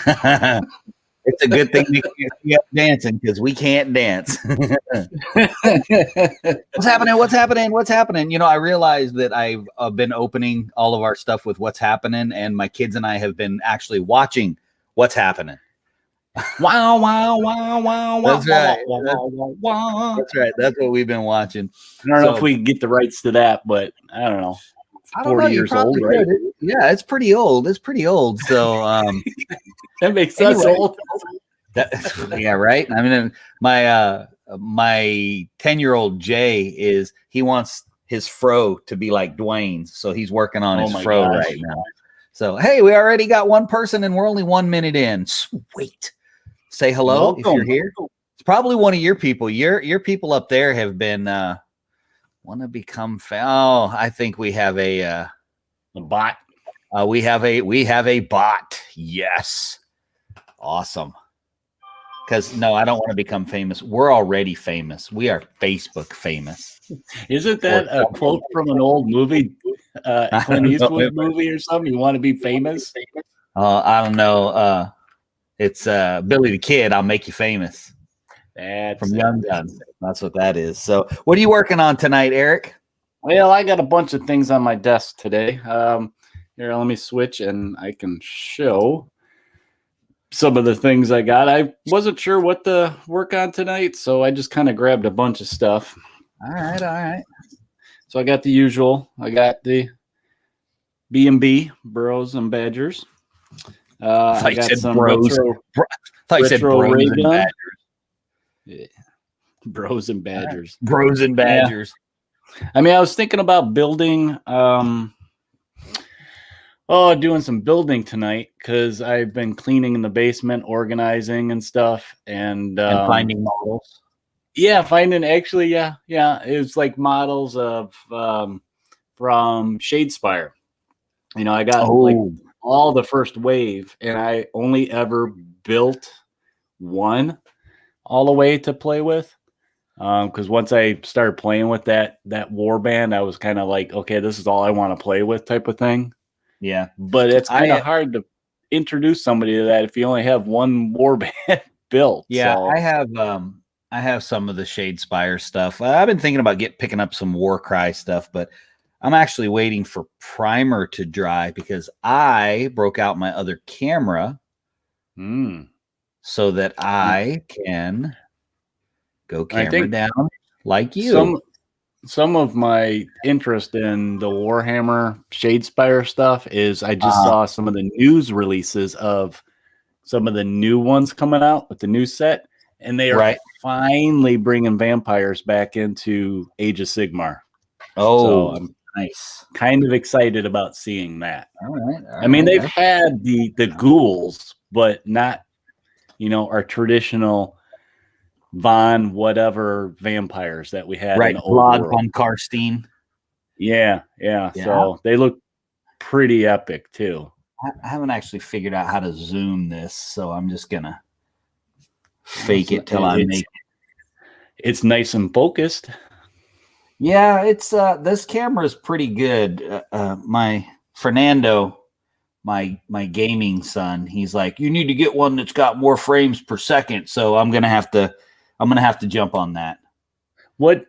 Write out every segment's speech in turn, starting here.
It's a good thing we can't see us dancing because we can't dance. What's happening? What's happening? What's happening? You know, I realized that I've been opening all of our stuff with what's happening, and my kids and I have been actually watching what's happening. Wow, wow, wow, wow, wow. That's right. That's right. That's what we've been watching. I don't know if we can get the rights to that, but I don't know. I don't know. You probably could. Right? Yeah, it's pretty old. It's pretty old. So that makes us old. Yeah, right. I mean, my 10-year-old Jay he wants his fro to be like Dwayne's, so he's working on his fro right now. So hey, we already got one person, and we're only 1 minute in. Sweet. Say hello if you're here. It's probably one of your people. Your people up there have been want to become Oh, I think we have a bot. We have a bot. Yes. Awesome. Because no, I don't want to become famous. We're already famous. We are Facebook famous. Isn't that a quote from an old movie, Clint Eastwood movie or something? You want to be famous? I don't know. It's Billy the Kid. I'll make you famous. That's from Young Guns. That's what that is. So, what are you working on tonight, Eric? Well, I got a bunch of things on my desk today. Here, let me switch, and I can show some of the things I got. I wasn't sure what to work on tonight, so I just kind of grabbed a bunch of stuff. All right. So I got the usual. I got the B&B, Bros and Badgers. I got some retro ray gun. Yeah. Bros and Badgers. Bros and Badgers. Yeah. I mean, I was thinking about building, doing some building tonight because I've been cleaning in the basement, organizing and stuff, and finding models. Yeah, it's like models of from Shadespire. You know, I got like all the first wave, and I only ever built one all the way to play with. Because once I started playing with that warband, I was kind of like, okay, this is all I want to play with type of thing. Yeah. But it's kind of hard to introduce somebody to that if you only have one warband built. Yeah, so. I have some of the Shadespire stuff. I've been thinking about picking up some Warcry stuff, but I'm actually waiting for primer to dry because I broke out my other camera so that I can go camera down like you. Some of my interest in the Warhammer Shadespire stuff is I just saw some of the news releases of some of the new ones coming out with the new set, and they are finally bringing vampires back into Age of Sigmar. Oh, so I'm nice. Kind of excited about seeing that. All right. I mean, they've had the ghouls, but not, our traditional Von whatever vampires that we had in the old world. von Karstein. Yeah. So they look pretty epic too. I haven't actually figured out how to zoom this, so I'm just gonna fake it till I make it. It's nice and focused. Yeah, it's this camera is pretty good. My Fernando, my gaming son, he's like, you need to get one that's got more frames per second. So I'm gonna have to jump on that. What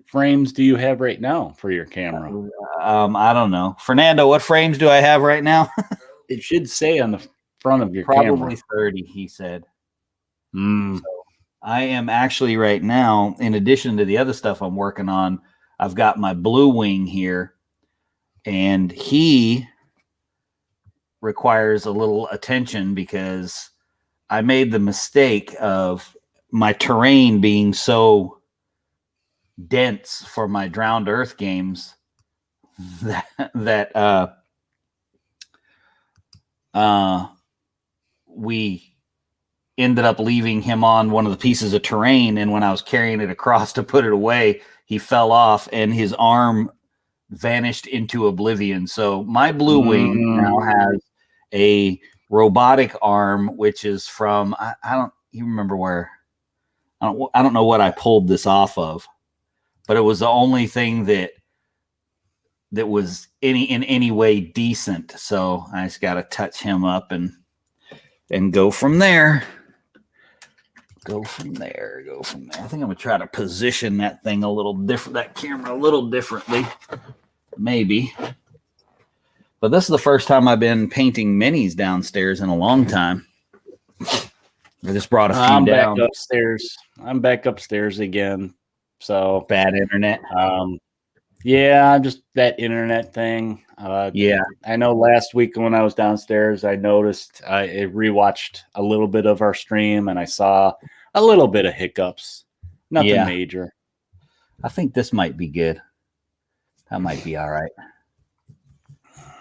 frames do you have right now for your camera? I don't know. Fernando, what frames do I have right now? It should say on the front of your camera. Probably 30, he said. So I am actually right now, in addition to the other stuff I'm working on, I've got my Blue Wing here, and he requires a little attention because I made the mistake of my terrain being so dense for my Drowned Earth games that we ended up leaving him on one of the pieces of terrain, and when I was carrying it across to put it away, he fell off and his arm vanished into oblivion. So my Blue Wing now has a robotic arm, which is from I don't even remember where. I don't know what I pulled this off of, but it was the only thing that was in any way decent. So I just got to touch him up and and go from there. Go from there. I think I'm going to try to position that thing a little different, that camera a little differently. Maybe. But this is the first time I've been painting minis downstairs in a long time. I just brought a few I'm down. back upstairs. I'm back upstairs again. So bad internet. Yeah, just that internet thing. Yeah. I know last week when I was downstairs, I noticed I rewatched a little bit of our stream and I saw a little bit of hiccups. Nothing major. I think this might be good. That might be all right.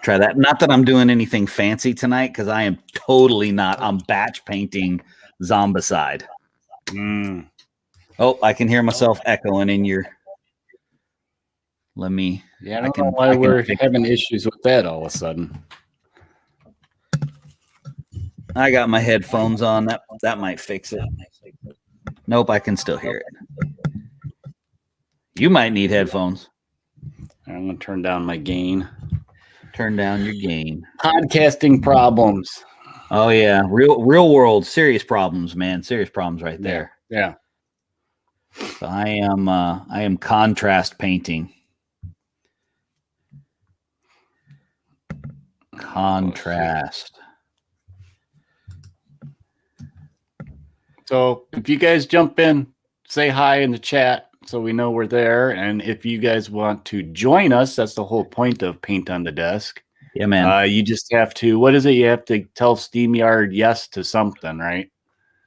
Try that. Not that I'm doing anything fancy tonight because I am totally not. I'm batch painting Zombicide. Oh, I can hear myself echoing in your. Let me. Yeah, I don't know why we're having issues with that all of a sudden. I got my headphones on. That might fix it. Nope, I can still hear it. You might need headphones. I'm going to turn down my gain. Turn down your gain. Podcasting problems. Oh yeah, real world serious problems, man. Serious problems right there. Yeah. So I am contrast painting. Contrast. So if you guys jump in, say hi in the chat so we know we're there. And if you guys want to join us, that's the whole point of Paint on the Desk. Yeah, man. You just have to, what is it? You have to tell SteamYard yes to something, right?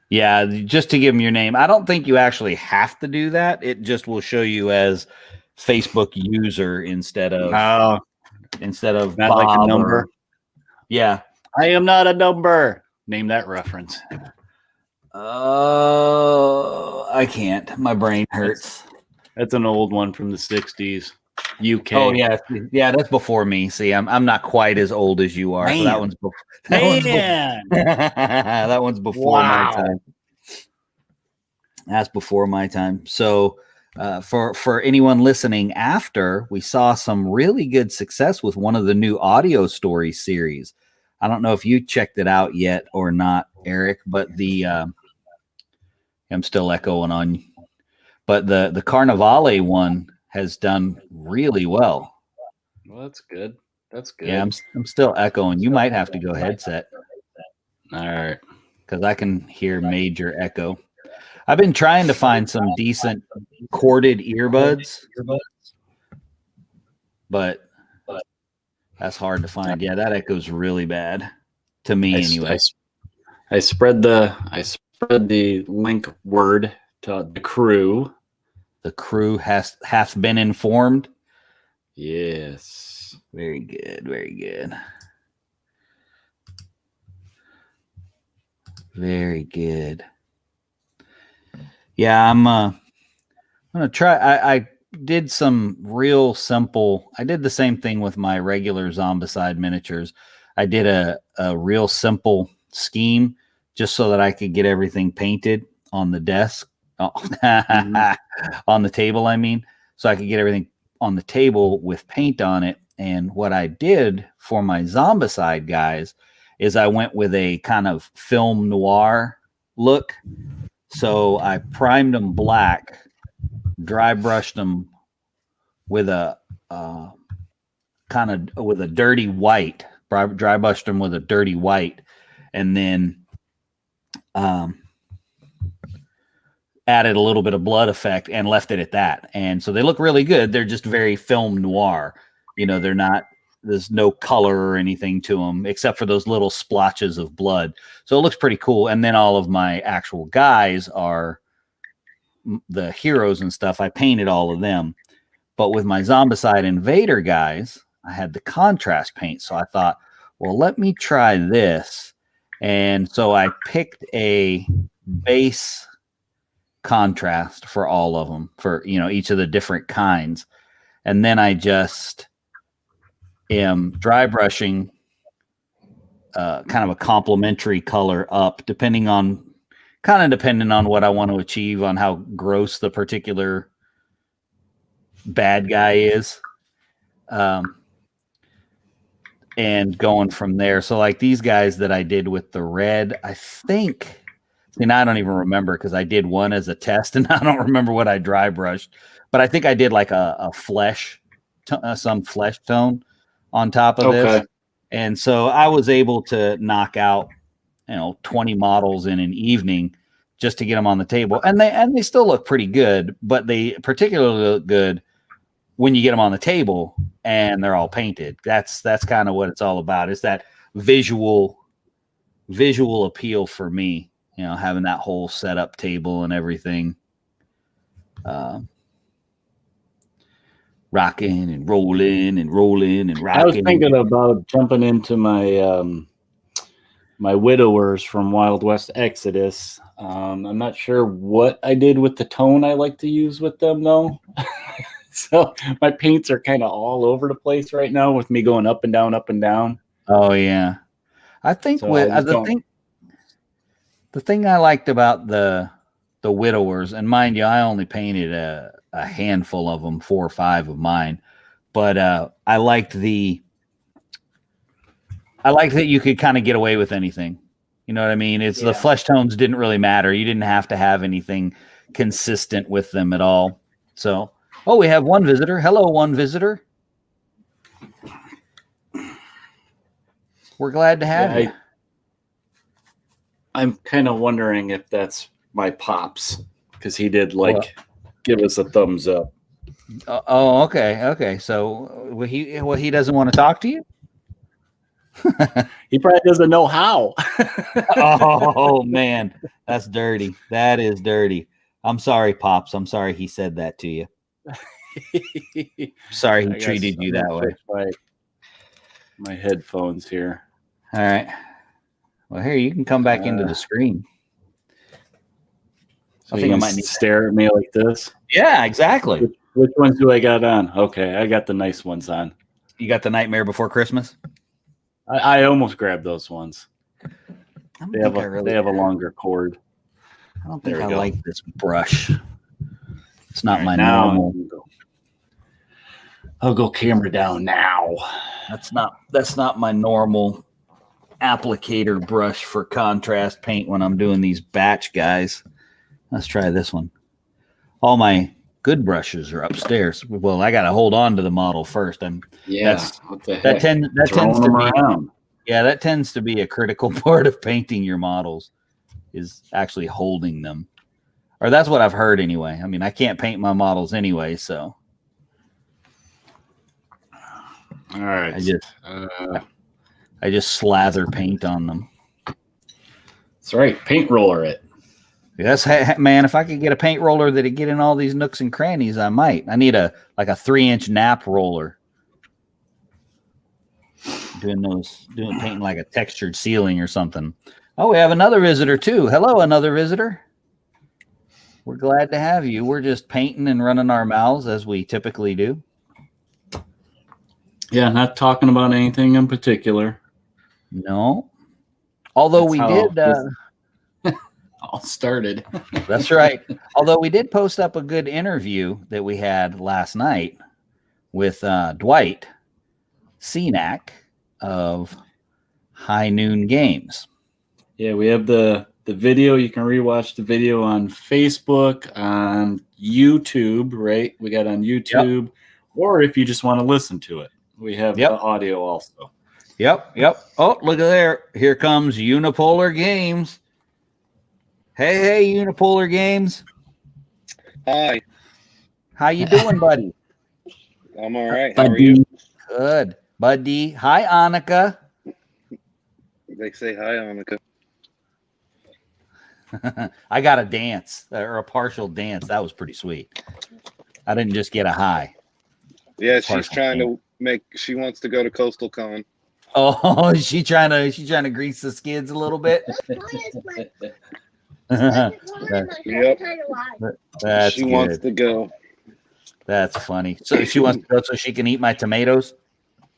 Yeah, just to give them your name. I don't think you actually have to do that. It just will show you as Facebook user instead of not Bob like a number. Yeah. I am not a number. Name that reference. I can't. My brain hurts. That's an old one from the 60s. UK. Oh yeah, yeah. That's before me. See, I'm not quite as old as you are. Man. So that one's before. That one's before my time. That's before my time. So, for anyone listening after, we saw some really good success with one of the new audio story series. I don't know if you checked it out yet or not, Eric, but I'm still echoing on you. But the Carnivale one has done really well. Well, that's good. That's good. Yeah, I'm still echoing. You might have to go headset. All right. Because I can hear major echo. I've been trying to find some decent corded earbuds, but that's hard to find. Yeah, that echoes really bad to me anyway. I spread the link word to the crew. The crew hath been informed. Yes. Very good. Very good. Very good. Yeah, I'm gonna try. I did some real simple. I did the same thing with my regular Zombicide miniatures. I did a real simple scheme just so that I could get everything painted on the desk, on the table. I mean, so I could get everything on the table with paint on it. And what I did for my Zombicide guys is I went with a kind of film noir look. So I primed them black, dry brushed them with a with a dirty white, dry brushed them with a dirty white, and then added a little bit of blood effect and left it at that. And so they look really good. They're just very film noir. You know, there's no color or anything to them except for those little splotches of blood. So it looks pretty cool. And then all of my actual guys are the heroes and stuff. I painted all of them. But with my Zombicide Invader guys, I had the contrast paint. So I thought, well, let me try this. And so I picked a base contrast for all of them, for, you know, each of the different kinds. And then I just am dry brushing kind of a complementary color up, depending on what I want to achieve on how gross the particular bad guy is. and going from there. So like these guys that I did with the red, I think, and I don't even remember because I did one as a test and I don't remember what I dry brushed, but I think I did like a flesh, some flesh tone on top of this. And so I was able to knock out, 20 models in an evening just to get them on the table. And they still look pretty good, but they particularly look good when you get them on the table and they're all painted. That's kind of what it's all about. Is that visual appeal for me, having that whole setup table and everything. Rocking and rolling and rolling and rocking. I was thinking about jumping into my my widowers from Wild West Exodus. I'm not sure what I did with the tone I like to use with them though. So my paints are kind of all over the place right now with me going up and down, up and down. Oh yeah, I think so the thing I liked about the widowers, and mind you, I only painted a handful of them, 4 or 5 of mine, but I liked that you could kind of get away with anything. You know what I mean? The flesh tones didn't really matter. You didn't have to have anything consistent with them at all. So, we have one visitor. Hello, one visitor. We're glad to have you. I'm kind of wondering if that's my pops, because he did give us a thumbs up. Oh, okay. So he doesn't want to talk to you? He probably doesn't know how. Oh man, that's dirty. That is dirty. I'm sorry, Pops. I'm sorry he said that to you. Sorry he treated you that way. My headphones here. All right. Well, here, you can come back into the screen. So I think I might need to stare at me like this. Yeah, exactly. Which ones do I got on? Okay, I got the nice ones on. You got the Nightmare Before Christmas? I almost grabbed those ones. They have a longer cord. I don't think I like this brush. It's not my normal. I'll go camera down now. That's not my normal applicator brush for contrast paint when I'm doing these batch guys. Let's try this one. All my good brushes are upstairs. Well, I got to hold on to the model first. That tends to be a critical part of painting your models, is actually holding them. Or that's what I've heard anyway. I mean, I can't paint my models anyway, so. All right. I just slather paint on them. That's right. Paint roller it. Yes, man. If I could get a paint roller that'd get in all these nooks and crannies, I might. I need a 3-inch nap roller. Painting like a textured ceiling or something. Oh, we have another visitor too. Hello, another visitor. We're glad to have you. We're just painting and running our mouths as we typically do. Yeah, not talking about anything in particular. No. Although we did all started. That's right. Although we did post up a good interview that we had last night with Dwight Cenac of High Noon Games. Yeah, we have the video. You can rewatch the video on Facebook, on YouTube, right? We got on YouTube, or if you just want to listen to it, we have the audio also. Yep. Oh, look at there. Here comes Unipolar Games. Hey, Unipolar Games. Hi. How you doing, buddy? I'm all right. How are you? Good. Buddy. Hi, Annika. They say hi, Annika. I got a dance, or a partial dance. That was pretty sweet. I didn't just get a hi. Yeah, she's trying to she wants to go to Coastal Con. Oh, is she trying to grease the skids a little bit? Yep. She wants to go. That's funny. So she wants to go so she can eat my tomatoes?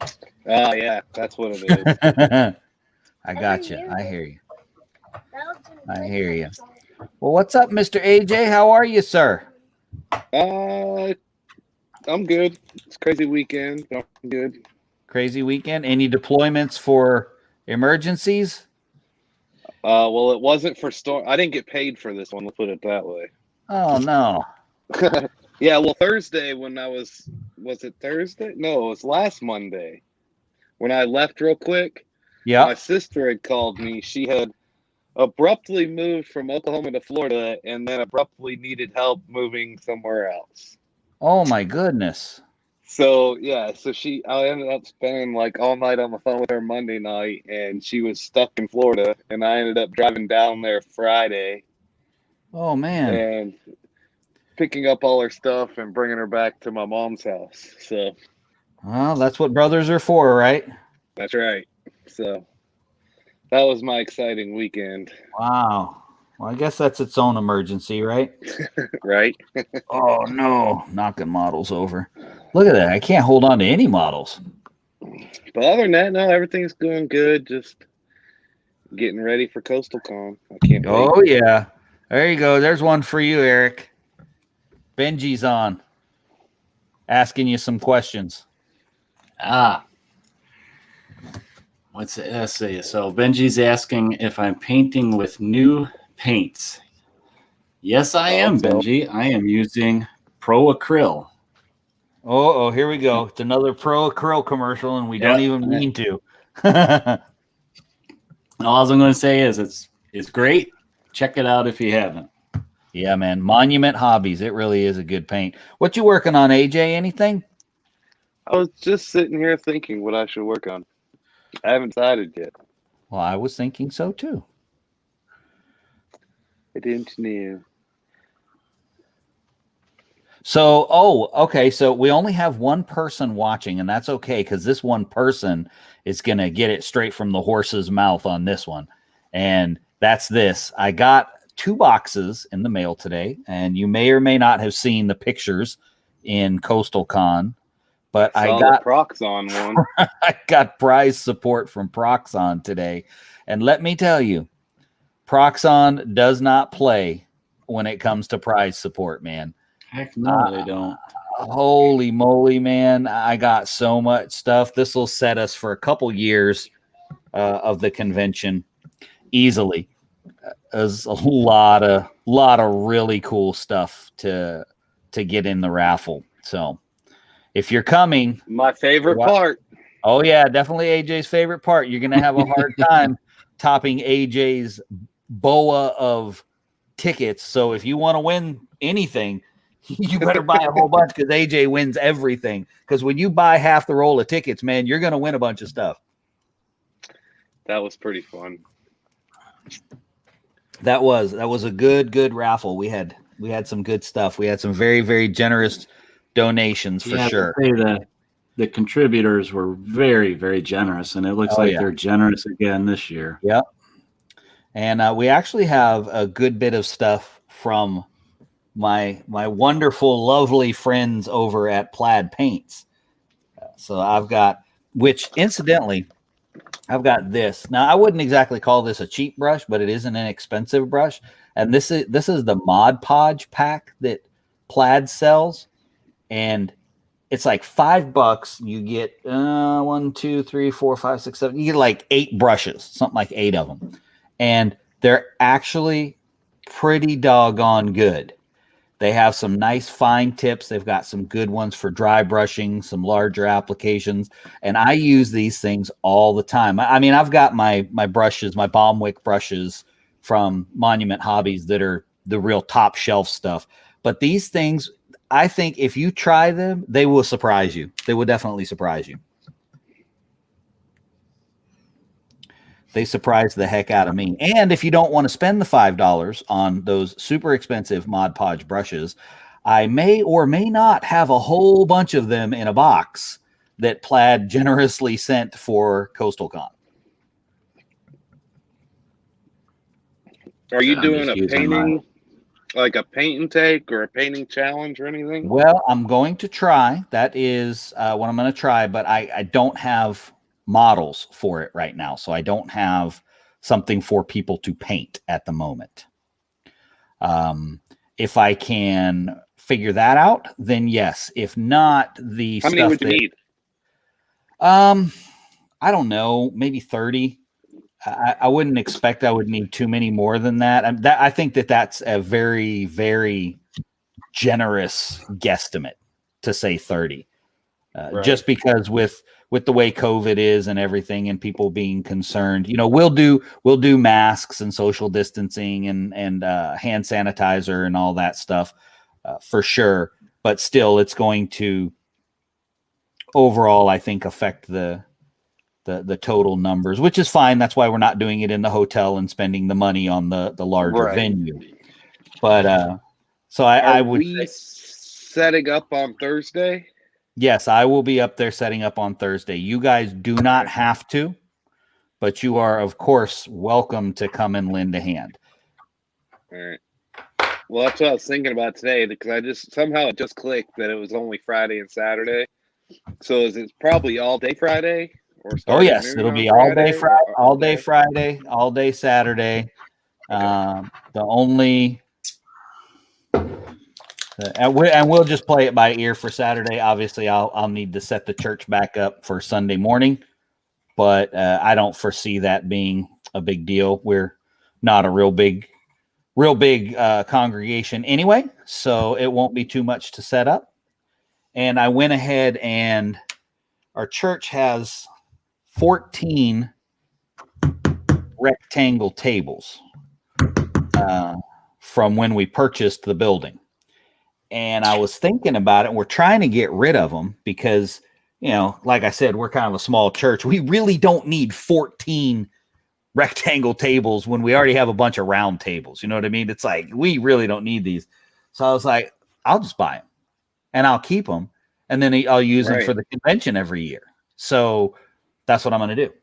Oh, yeah, that's what it is. I got you. I hear you. Well, what's up, Mr. AJ? How are you, sir? I'm good. It's a crazy weekend, but I'm good. Crazy weekend. Any deployments for emergencies? Well, it wasn't for storm. I didn't get paid for this one. Let's put it that way. Oh no. Yeah. Well, Thursday when was it Thursday? No, it was last Monday when I left real quick. Yeah. My sister had called me. She had abruptly moved from Oklahoma to Florida and then abruptly needed help moving somewhere else. Oh my goodness. So yeah, I ended up spending like all night on the phone with her Monday night, and she was stuck in Florida, and I ended up driving down there Friday. Oh man. And picking up all her stuff and bringing her back to my mom's house. So, well, that's what brothers are for, right? That's right. So that was my exciting weekend. Wow. Well, I guess that's its own emergency, right? Right. Oh no, knocking models over. Look at that. I can't hold on to any models. But other than that, no, everything's going good. Just getting ready for Coastal Con. I can't wait. Oh yeah. There you go. There's one for you, Eric. Benji's on. Asking you some questions. What's the essay? So Benji's asking if I'm painting with new paints. Yes, I am, Benji. I am using Pro Acryl. Oh, here we go. It's another Pro Acryl commercial, and we don't even mean to. All I'm going to say is it's great. Check it out if you haven't. Yeah, man. Monument Hobbies. It really is a good paint. What you working on, AJ? Anything? I was just sitting here thinking what I should work on. I haven't decided yet. Well, I was thinking so too. I didn't know. So, okay. So we only have one person watching, and that's okay because this one person is going to get it straight from the horse's mouth on this one. And that's this. I got 2 boxes in the mail today, and you may or may not have seen the pictures in Coastal Con, but I got Proxon one. I got prize support from Proxon today. And let me tell you, Proxon does not play when it comes to prize support, man. Heck no, they don't. Holy moly, man. I got so much stuff. This will set us for a couple years of the convention easily. There's a lot of really cool stuff to get in the raffle. So if you're coming, my favorite part. Oh yeah, definitely AJ's favorite part. You're gonna have a hard time topping AJ's boa of tickets. So if you want to win anything, you better buy a whole bunch because AJ wins everything. Because when you buy half the roll of tickets, man, you're gonna win a bunch of stuff. That was pretty fun. That was a good raffle. We had some good stuff. We had some very, very generous donations for sure. The contributors were very, very generous, and it looks they're generous again this year. Yep. And we actually have a good bit of stuff from my wonderful, lovely friends over at Plaid Paints. So I've got, which incidentally, I've got this. Now I wouldn't exactly call this a cheap brush, but it is an inexpensive brush. And this is the Mod Podge pack that Plaid sells, and it's like $5. You get 1, 2, 3, 4, 5, 6, 7. You get like 8 brushes, something like 8 of them, and they're actually pretty doggone good. They have some nice fine tips. They've got some good ones for dry brushing, some larger applications. And I use these things all the time. I mean, I've got my brushes, my Balmwick brushes from Monument Hobbies that are the real top shelf stuff. But these things, I think if you try them, they will surprise you. They will definitely surprise you. They surprise the heck out of me. And if you don't want to spend the $5 on those super expensive Mod Podge brushes, I may or may not have a whole bunch of them in a box that Plaid generously sent for Coastal Con. Are you doing a painting, like a paint and take or a painting challenge or anything? Well, I'm going to try. That is what I'm going to try, but I don't have models for it right now. So I don't have something for people to paint at the moment. If I can figure that out, then yes. If not, how many would you need? I don't know, maybe 30. I wouldn't expect I would need too many more than that. I think that's a very, very generous guesstimate to say 30. Right. Just because with the way COVID is and everything and people being concerned, we'll do masks and social distancing and hand sanitizer and all that stuff for sure. But still, it's going to overall, I think, affect the total numbers, which is fine. That's why we're not doing it in the hotel and spending the money on the larger venue. But so I would say, setting up on Thursday. Yes, I will be up there setting up on Thursday. You guys do not have to, but you are, of course, welcome to come and lend a hand. All right. Well, that's what I was thinking about today, because somehow it just clicked that it was only Friday and Saturday. So is it probably all day Friday? Oh yes, it'll be all day Friday, all day Friday, all day Saturday. The only and we'll just play it by ear for Saturday. Obviously, I'll need to set the church back up for Sunday morning, but I don't foresee that being a big deal. We're not a real big congregation anyway, so it won't be too much to set up. And I went ahead and our church has 14 rectangle tables from when we purchased the building. And I was thinking about it, and we're trying to get rid of them because, like I said, we're kind of a small church. We really don't need 14 rectangle tables when we already have a bunch of round tables. You know what I mean? It's like, we really don't need these. So I was like, I'll just buy them and I'll keep them. And then I'll use them for the convention every year. So that's what I'm going to do.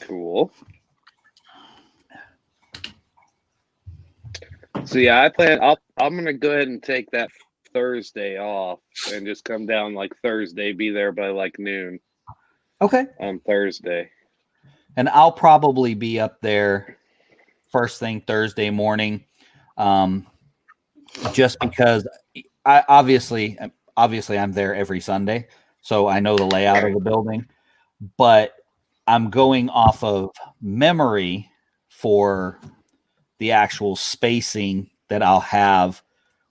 Cool. So yeah, I'm going to go ahead and take that Thursday off and just come down like Thursday, be there by like noon. Okay. On Thursday. And I'll probably be up there first thing Thursday morning. Just because I obviously I'm there every Sunday, so I know the layout of the building, but I'm going off of memory for the actual spacing that I'll have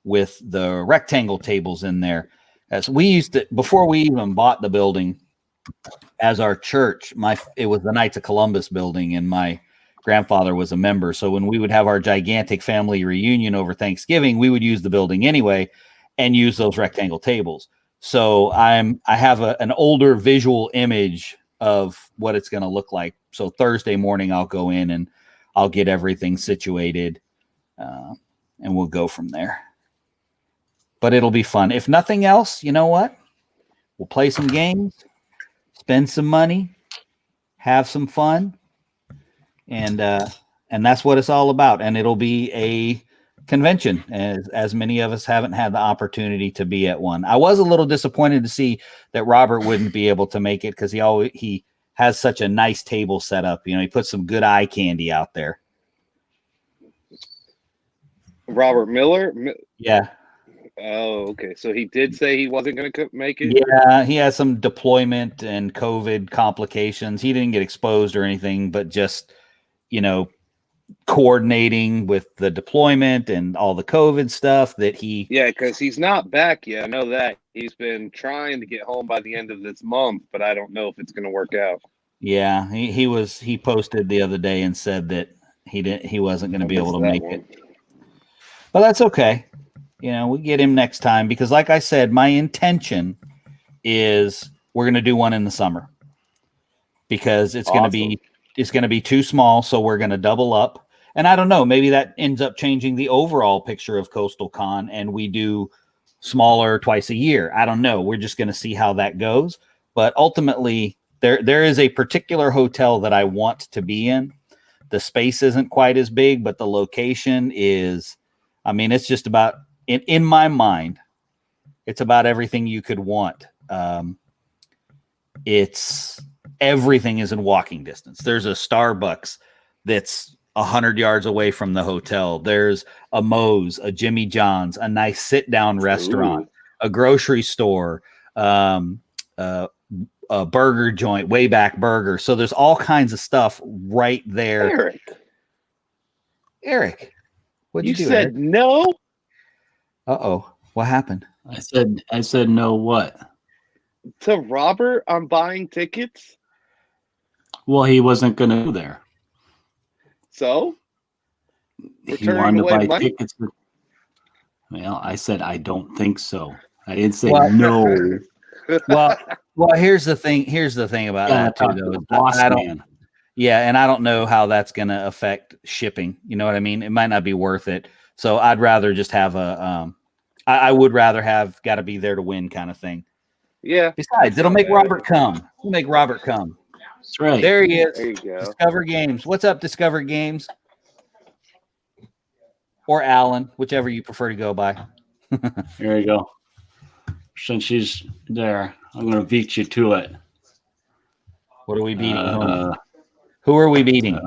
with the rectangle tables in there. As we used to, before we even bought the building as our church, it was the Knights of Columbus building, and my grandfather was a member. So when we would have our gigantic family reunion over Thanksgiving, we would use the building anyway and use those rectangle tables. So I have an older visual image of what it's going to look like. So Thursday morning, I'll go in and I'll get everything situated, and we'll go from there. But it'll be fun. If nothing else, you know what? We'll play some games, spend some money, have some fun, and that's what it's all about. And it'll be a convention, as many of us haven't had the opportunity to be at one. I was a little disappointed to see that Robert wouldn't be able to make it because he has such a nice table set up. He put some good eye candy out there. Robert Miller? Yeah. Oh, okay. So he did say he wasn't going to make it? Yeah, he has some deployment and COVID complications. He didn't get exposed or anything, but just, coordinating with the deployment and all the COVID stuff that he... Yeah, because he's not back yet. I know that. He's been trying to get home by the end of this month, but I don't know if it's going to work out. Yeah, he posted the other day and said that he wasn't going to be able to make it. But that's okay. We get him next time because, like I said, my intention is we're going to do one in the summer because it's going to be too small. So we're going to double up. And I don't know, maybe that ends up changing the overall picture of Coastal Con and we do smaller twice a year. I don't know. We're just going to see how that goes. But ultimately, there is a particular hotel that I want to be in. The space isn't quite as big, but the location is, it's just about, in my mind, it's about everything you could want. Everything is in walking distance. There's a Starbucks that's 100 yards away from the hotel. There's a Moe's, a Jimmy John's, a nice sit-down restaurant, a grocery store, a burger joint, Wayback Burger. So there's all kinds of stuff right there. Eric, what'd you do? You said Eric? no. Uh-oh, what happened? I said no. What? To Robert on buying tickets. Well, he wasn't going to go there. So He wanted to buy tickets. Well, I said I don't think so. I didn't say no. Well, here's the thing. Here's the thing about that too, though. I don't. Yeah, and I don't know how that's going to affect shipping. You know what I mean? It might not be worth it. So I'd rather just have a. I would rather have got to be there to win kind of thing. Yeah. Besides, it'll make Robert come. It'll make Robert come. That's right. There he is. There you go. Discover Games. What's up, Discover Games? Or Alan, whichever you prefer to go by. Here you go. Since she's there, I'm going to beat you to it. What are we beating? Who are we beating?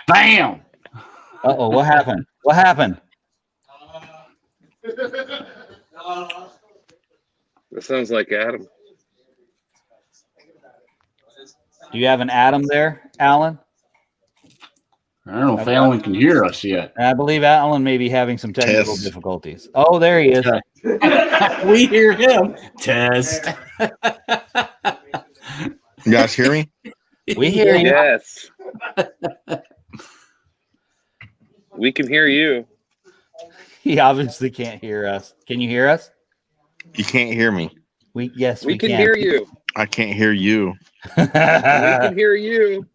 Bam! Uh-oh, what happened? What happened? That sounds like Adam. Do you have an Adam there, Alan? I don't know if Alan can hear us yet. I believe Alan may be having some technical difficulties. Oh, there he is. We hear him. Test. You guys hear me? We hear you. Yes. We can hear you. He obviously can't hear us. Can you hear us? You can't hear me. We can can hear you. I can't hear you. We can hear you.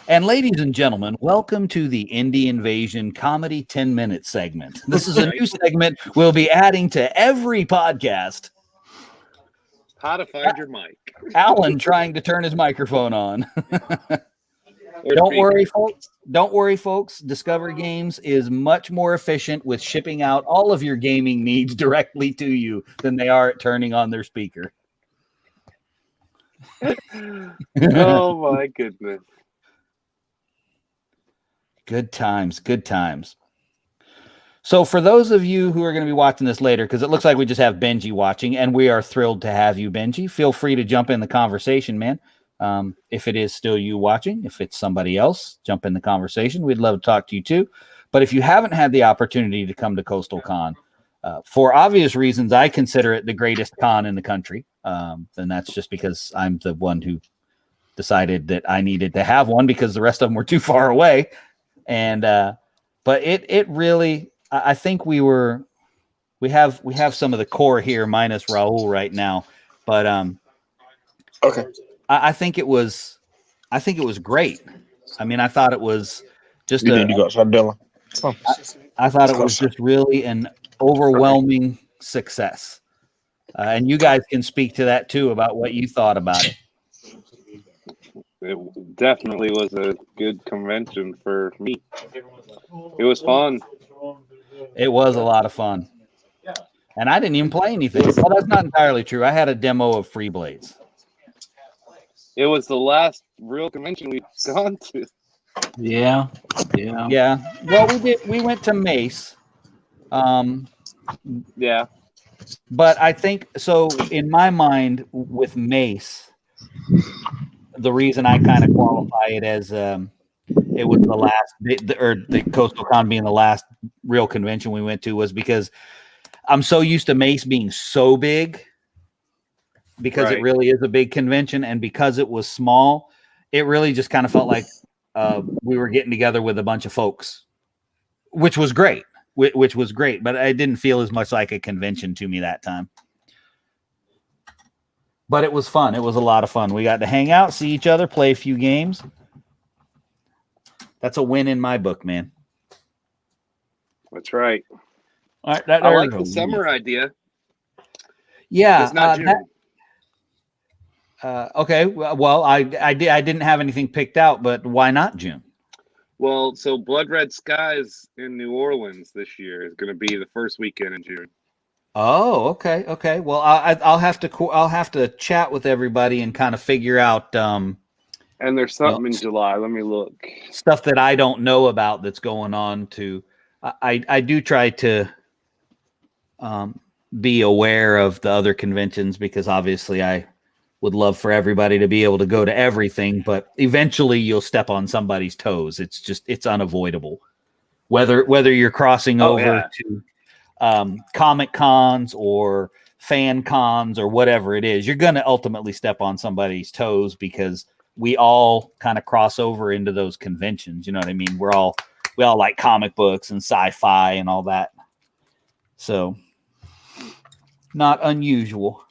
And ladies and gentlemen, welcome to the Indie Invasion Comedy 10-Minute segment. This is a new segment we'll be adding to every podcast. How to find your mic. Alan trying to turn his microphone on. Don't worry, folks. Don't worry, folks. Discover Games is much more efficient with shipping out all of your gaming needs directly to you than they are at turning on their speaker. Oh, my goodness. Good times, good times. So for those of you who are going to be watching this later, because it looks like we just have Benji watching, and we are thrilled to have you, Benji. Feel free to jump in the conversation, man. If it is still you watching, if it's somebody else, jump in the conversation. We'd love to talk to you too. But if you haven't had the opportunity to come to Coastal Con, for obvious reasons, I consider it the greatest con in the country. And that's just because I'm the one who decided that I needed to have one because the rest of them were too far away. And but it really, I think we have some of the core here minus Raul right now, but okay. I think it was great. I mean, I thought it was just you need to go outside, Dylan. I thought it was just really an overwhelming success, and you guys can speak to that too about what you thought about it. It definitely was a good convention for me. It was fun. It was a lot of fun. And I didn't even play anything. Well, that's not entirely true. I had a demo of Free Blades. It was the last real convention we've gone to. Yeah. Well, we went to Mace. Yeah. But I think so in my mind with Mace, the reason I kind of qualify it as it was the last, the Coastal Con being the last real convention we went to was because I'm so used to Mace being so big because it really is a big convention. And because it was small, it really just kind of felt like we were getting together with a bunch of folks, which was great, but it didn't feel as much like a convention to me that time. But it was fun. It was a lot of fun. We got to hang out, see each other, play a few games. That's a win in my book, man. That's right. All right, I like the summer idea. Yeah. It's not June. Okay. Well, I didn't have anything picked out, but why not June? Well, so Blood Red Skies in New Orleans this year is going to be the first weekend in June. Oh, okay. Well, I'll have to chat with everybody and kind of figure out. And there's something in July. Let me look. Stuff that I don't know about that's going on. I do try to be aware of the other conventions, because obviously I would love for everybody to be able to go to everything, but eventually you'll step on somebody's toes. It's unavoidable. Whether you're crossing over to comic cons or fan cons or whatever it is, you're going to ultimately step on somebody's toes, because we all kind of cross over into those conventions. You know what I mean? We all like comic books and sci-fi and all that. So not unusual.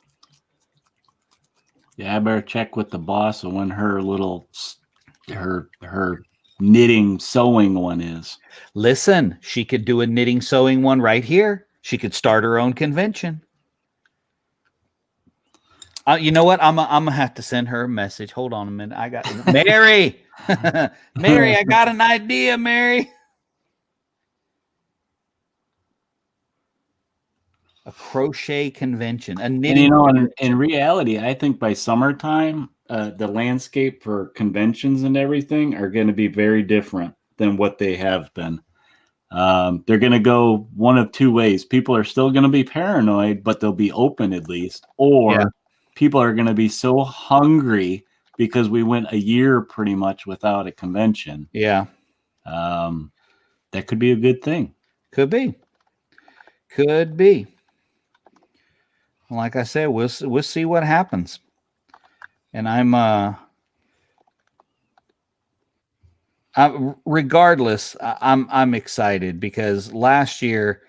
Yeah, I better check with the boss on when her knitting sewing one is. Listen, she could do a knitting sewing one right here. She could start her own convention. You know what? I'm gonna have to send her a message. Hold on a minute. I got Mary. Mary, I got an idea, Mary. A crochet convention, a knitting. And in reality, I think by summertime, the landscape for conventions and everything are going to be very different than what they have been. They're going to go one of two ways. People are still going to be paranoid, but they'll be open at least. Or people are going to be so hungry because we went a year pretty much without a convention. Yeah. That could be a good thing. Could be. Like I said, we'll see what happens. And regardless, I'm excited, because last year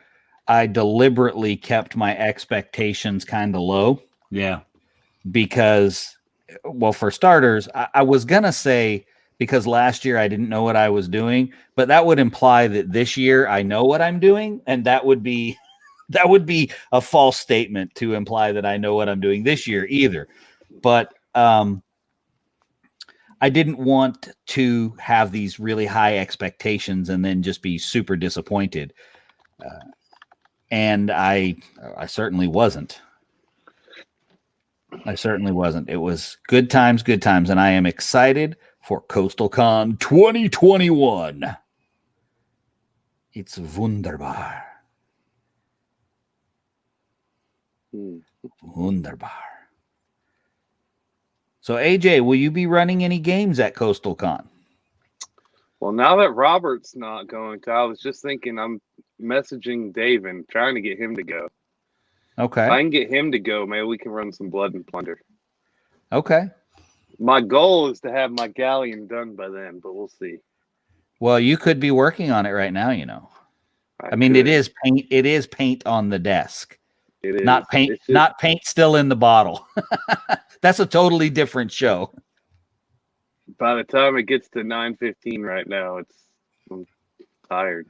I deliberately kept my expectations kind of low. Yeah. Because, well, for starters, I was gonna say, because last year I didn't know what I was doing, but that would imply that this year I know what I'm doing, and that would be a false statement to imply that I know what I'm doing this year either. But I didn't want to have these really high expectations and then just be super disappointed. And I certainly wasn't. It was good times, and I am excited for Coastal Con 2021. It's wunderbar. Wunderbar. So AJ, will you be running any games at Coastal Con? Well, now that Robert's not going to, I was just thinking I'm messaging Dave and trying to get him to go. Okay. If I can get him to go, maybe we can run some Blood and Plunder. Okay. My goal is to have my galleon done by then, but we'll see. Well, you could be working on it right now, you know. I mean, it is paint. It is paint on the desk. It is not paint. Not paint still in the bottle. That's a totally different show. By the time it gets to 9:15 right now, I'm tired.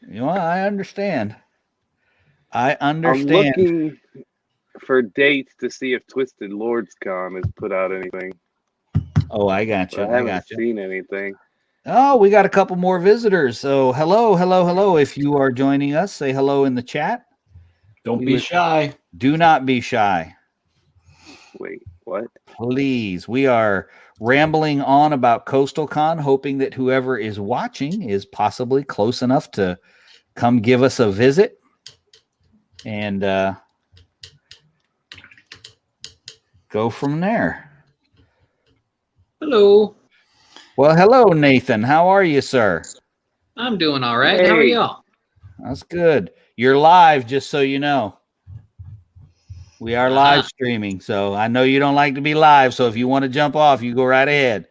You know, I understand. I'm looking for dates to see if Twisted Lords Con has put out anything. Oh, I got you. I haven't seen anything. Oh, we got a couple more visitors. So hello. If you are joining us, say hello in the chat. Don't be shy. Do not be shy. Wait, what? Please. We are rambling on about Coastal Con, hoping that whoever is watching is possibly close enough to come give us a visit. And go from there. Hello. Well, hello, Nathan. How are you, sir? I'm doing all right. Hey. How are y'all? That's good. You're live, just so you know. We are live streaming, so I know you don't like to be live, so if you want to jump off, you go right ahead.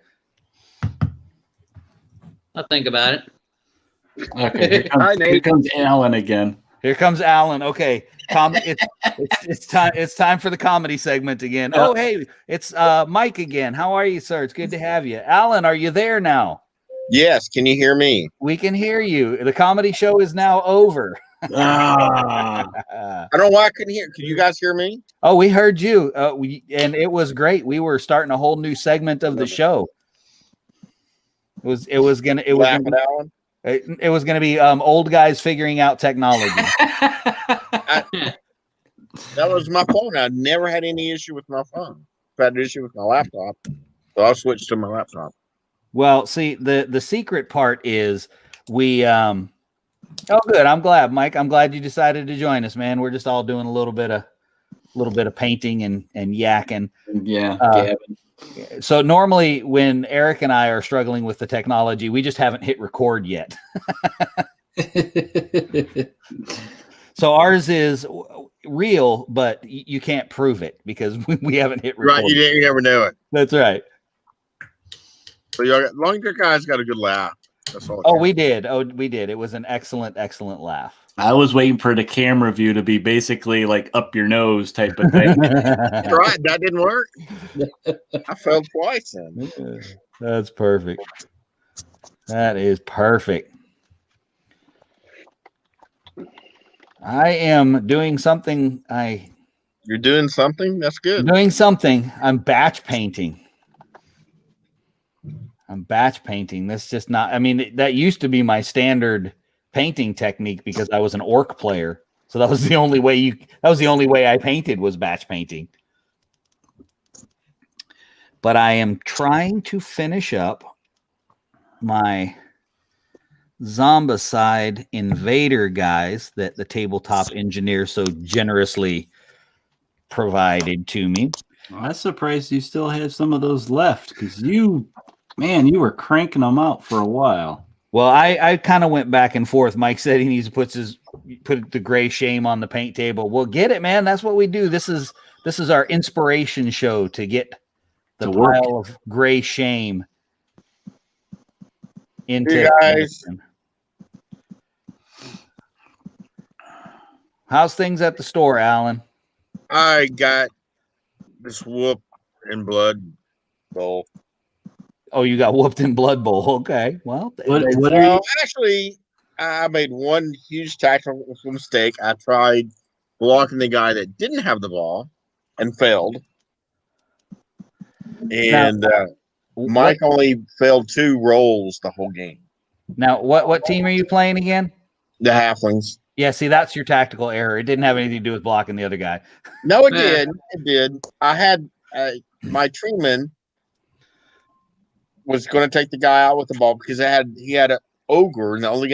I'll think about it. Okay, here comes Alan again. Here comes Alan. Okay, it's time. It's time for the comedy segment again. Oh, hey, it's Mike again. How are you, sir? It's good to have you. Alan, are you there now? Yes. Can you hear me? We can hear you. The comedy show is now over. I don't know why I couldn't hear. Can you guys hear me? Oh, we heard you. And it was great. We were starting a whole new segment of the show. It was gonna be old guys figuring out technology. That was my phone. I never had any issue with my phone. I had an issue with my laptop, so I switched to my laptop. Well, see, the secret part is we Oh, good. I'm glad, Mike. I'm glad you decided to join us, man. We're just all doing a little bit of painting and yakking. Yeah, Gavin. So normally when Eric and I are struggling with the technology, we just haven't hit record yet. So ours is real, but you can't prove it because we haven't hit record. Right, you never know it. That's right. So as long as your guys got a good laugh. That's all. Oh, we did. It was an excellent laugh. I was waiting for the camera view to be basically like up your nose type of thing. Right, that didn't work. I failed twice then. That's perfect. That is perfect. I am doing something. You're doing something? That's good. Doing something. I'm batch painting. That's just not, I mean, that used to be my standard painting technique because I was an orc player. So that was the only way I painted was batch painting. But I am trying to finish up my Zombicide Invader guys that the tabletop engineer so generously provided to me. Well, I'm surprised you still have some of those left because you were cranking them out for a while. Well, I kind of went back and forth. Mike said he needs to put the gray shame on the paint table. Well, get it, man. That's what we do. This is our inspiration show to get the pile of gray shame into you guys. How's things at the store, Alan? I got this whoop in Blood Bowl. Oh, you got whooped in Blood Bowl. Okay. Well, actually, I made one huge tactical mistake. I tried blocking the guy that didn't have the ball and failed. And Mike only failed 2 rolls the whole game. Now, what team are you playing again? The Halflings. Yeah, see, that's your tactical error. It didn't have anything to do with blocking the other guy. No, it did. It did. I had my treeman was going to take the guy out with the ball because he had an ogre, and the only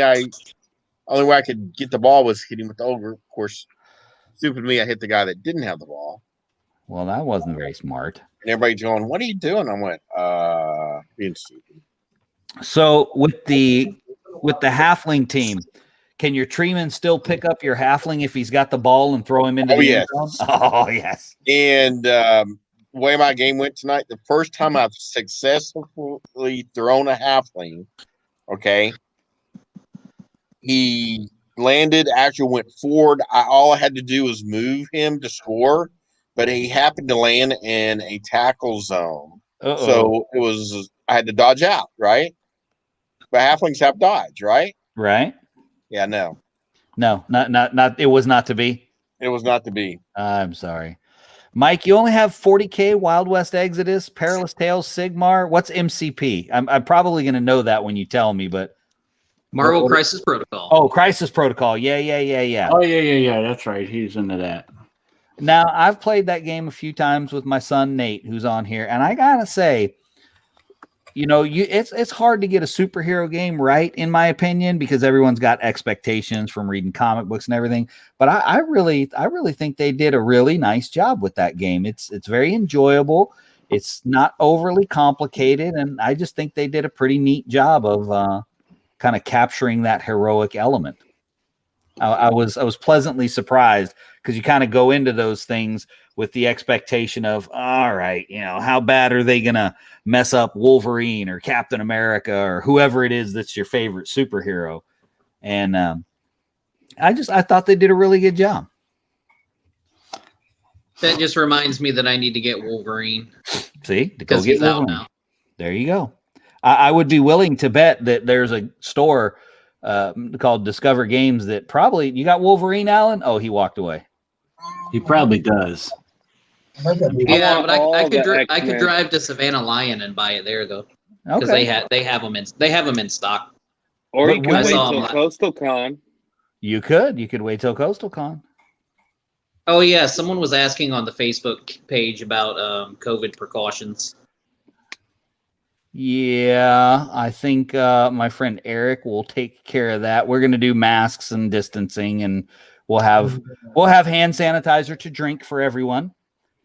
way I could get the ball was hitting with the ogre. Of course, stupid me, I hit the guy that didn't have the ball. Well, that wasn't very smart. And everybody's going, "What are you doing?" I went, being stupid. So with the halfling team, can your treeman still pick up your halfling if he's got the ball and throw him into the end zone? Oh, yes. And the way my game went tonight, the first time I've successfully thrown a halfling, okay, he landed, actually went forward. All I had to do was move him to score, but he happened to land in a tackle zone. Uh-oh. So I had to dodge out, right? But halflings have dodge, right? Right. Yeah, no, not. It was not to be. It was not to be. I'm sorry, Mike. You only have 40K Wild West Exodus, Perilous Tales, Sigmar. What's MCP? I'm probably going to know that when you tell me, but Marvel Crisis Protocol. Oh, Crisis Protocol. Yeah. Oh, yeah. That's right. He's into that. Now, I've played that game a few times with my son Nate, who's on here, and I gotta say, it's hard to get a superhero game right, in my opinion, because everyone's got expectations from reading comic books and everything. But I really think they did a really nice job with that game. It's very enjoyable. It's not overly complicated, and I just think they did a pretty neat job of kind of capturing that heroic element. I was pleasantly surprised because you kind of go into those things with the expectation of, all right, how bad are they going to mess up Wolverine or Captain America or whoever it is that's your favorite superhero. And I thought they did a really good job. That just reminds me that I need to get Wolverine. See, to go get Wolverine. Out now. There you go. I would be willing to bet that there's a store called Discover Games that probably you got Wolverine, Alan. Oh, he walked away. He probably does. Yeah, but I could drive to Savannah Lion and buy it there though, because they have them in stock. Or you could wait till Coastal Con. You could wait till Coastal Con. Oh yeah, someone was asking on the Facebook page about COVID precautions. Yeah, I think my friend Eric will take care of that. We're going to do masks and distancing, and we'll have hand sanitizer to drink for everyone.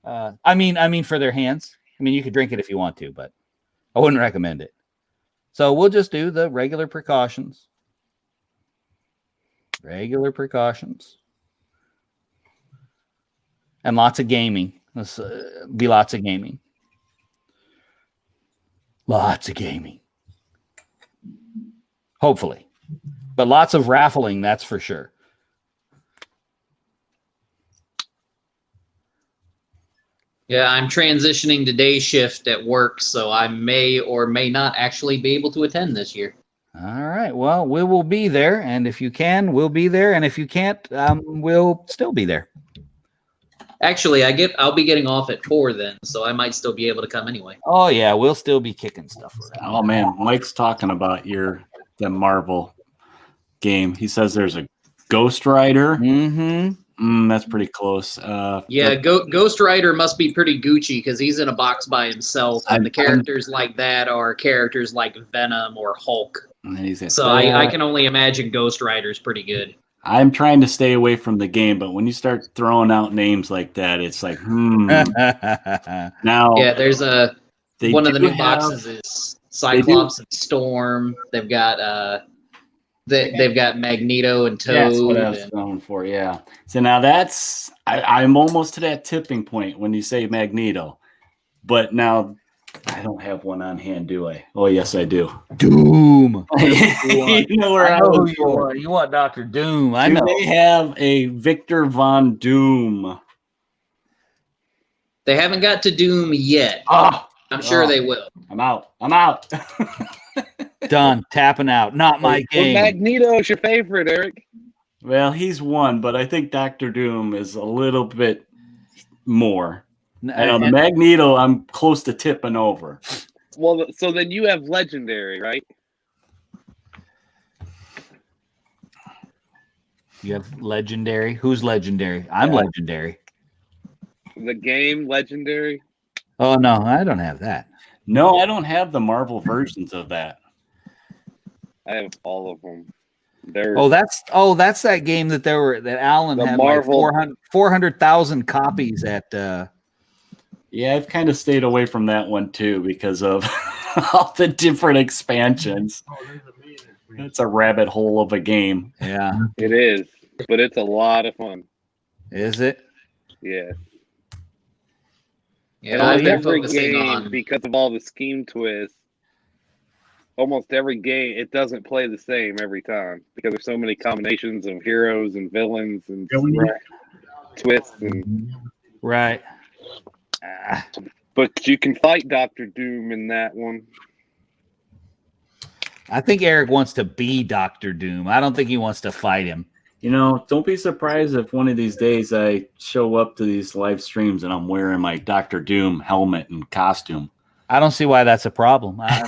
I mean for their hands. I mean, you could drink it if you want to, but I wouldn't recommend it. So we'll just do the regular precautions. Regular precautions. And lots of gaming. Let's be lots of gaming. Lots of gaming. Hopefully. But lots of raffling, that's for sure. Yeah, I'm transitioning to day shift at work, so I may or may not actually be able to attend this year. All right. Well, we will be there, and if you can, we'll be there, and if you can't, we'll still be there. Actually, I'll be getting off at 4 then, so I might still be able to come anyway. Oh yeah, we'll still be kicking stuff around. Oh man, Mike's talking about the Marvel game. He says there's a Ghost Rider. That's pretty close. Ghost Rider must be pretty Gucci because he's in a box by himself, and the characters like that are characters like Venom or Hulk. So I can only imagine Ghost Rider's pretty good. I'm trying to stay away from the game, but when you start throwing out names like that, it's like, Now, yeah, there's one of the new boxes is Cyclops and Storm. They've got they've got Magneto and Toad. That's what I was going for. Yeah. So now I'm almost to that tipping point when you say Magneto, but now I don't have one on hand, do I? Oh, yes, I do. Doom. You know where I know you want. You want Dr. Doom. I know. They have a Victor Von Doom. They haven't got to Doom yet. I'm sure they will. I'm out. Done. Tapping out. Not my game. Well, Magneto's your favorite, Eric. Well, he's one, but I think Dr. Doom is a little bit more. And on the Magneto, I'm close to tipping over. Well, so then you have Legendary, right? You have Legendary? Who's Legendary? I'm Legendary. The game Legendary? Oh, no, I don't have that. No, I don't have the Marvel versions of that. I have all of them. That's that game that Alan had Marvel. Like 400,000 copies at Yeah, I've kind of stayed away from that one too because of all the different expansions. It's a rabbit hole of a game. Yeah, it is, but it's a lot of fun. Is it? Yeah. Yeah, I've been every focusing game, on because of all the scheme twists. Almost every game, it doesn't play the same every time because there's so many combinations of heroes and villains and twists and right. But you can fight Dr. Doom in that one. I think Eric wants to be Dr. Doom. I don't think he wants to fight him. You know, don't be surprised if one of these days I show up to these live streams and I'm wearing my Dr. Doom helmet and costume. I don't see why that's a problem. I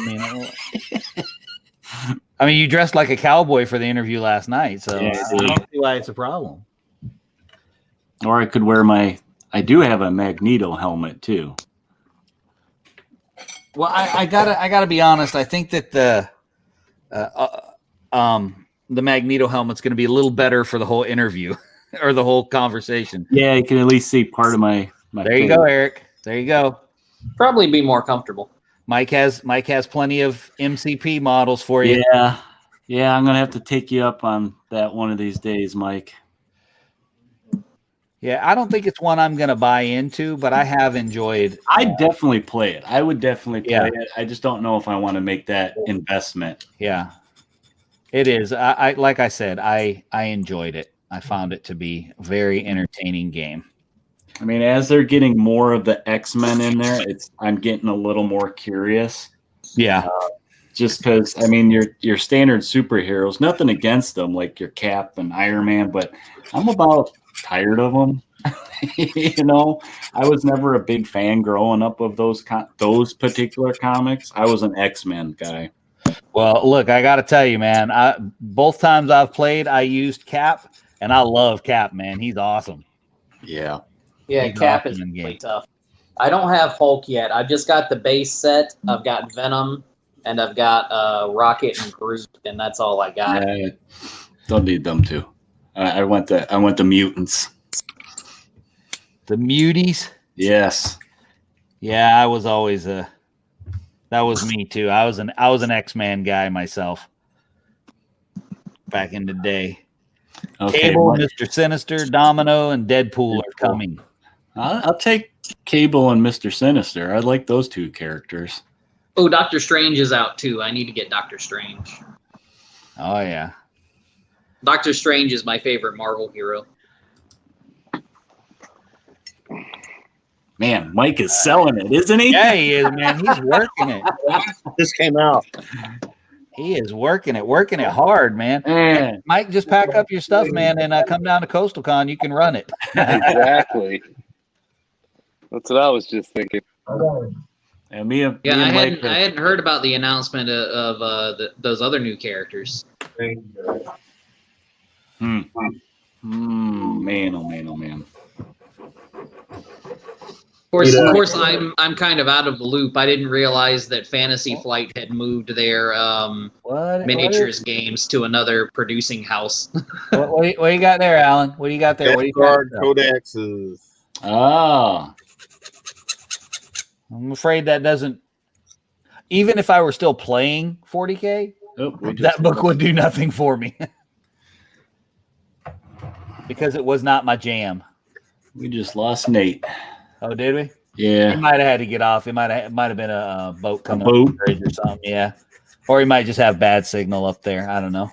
mean, you dressed like a cowboy for the interview last night, so I don't see why it's a problem. Or I could wear I do have a Magneto helmet too. Well, I gotta be honest. I think that the Magneto helmet's going to be a little better for the whole interview or the whole conversation. Yeah, you can at least see part of my. There you go, Eric. There you go. Probably be more comfortable. Mike has plenty of MCP models for you. Yeah, I'm gonna have to take you up on that one of these days, Mike. Yeah, I don't think it's one I'm going to buy into, but I have enjoyed. I'd definitely play it. I would definitely play it. I just don't know if I want to make that investment. Yeah, it is. I like I said, I enjoyed it. I found it to be a very entertaining game. I mean, as they're getting more of the X-Men in there, I'm getting a little more curious. Yeah. Just because, I mean, your standard superheroes, nothing against them, like your Cap and Iron Man, but I'm about tired of them. You know, I was never a big fan growing up of those particular comics. I was an X-Men guy. Well, look, I got to tell you, man, both times I've played, I used Cap, and I love Cap, man. He's awesome. Yeah. Yeah, Cap is really tough. I don't have Hulk yet. I've just got the base set. I've got Venom, and I've got Rocket and Groot, and that's all I got. Don't need them too. I went the mutants. The muties? Yes. Yeah, I was always that was me too. I was an X-Man guy myself back in the day. Okay, Cable, Mr. Sinister, Domino, and Deadpool are coming. I'll take Cable and Mr. Sinister. I like those two characters. Oh, Doctor Strange is out too. I need to get Doctor Strange. Oh yeah. Doctor Strange is my favorite Marvel hero. Man, Mike is selling it, isn't he? Yeah, he is, man. He's working it. This came out. He is working it hard, man. Mike, just pack up your stuff, man, and come down to Coastal Con. You can run it. Exactly. That's what I was just thinking. And me and I hadn't heard about the announcement of those other new characters. Man, oh man. Of course, I'm kind of out of the loop. I didn't realize that Fantasy Flight had moved their miniatures games to another producing house. what do you got there, Alan? What do you got there? What do you got? Codexes. Ah. I'm afraid that doesn't. Even if I were still playing 40K, that book would do nothing for me because it was not my jam. We just lost Nate. Oh, did we? Yeah. He might have had to get off. It might have been a boat coming up the bridge or something. Yeah. Or he might just have bad signal up there. I don't know.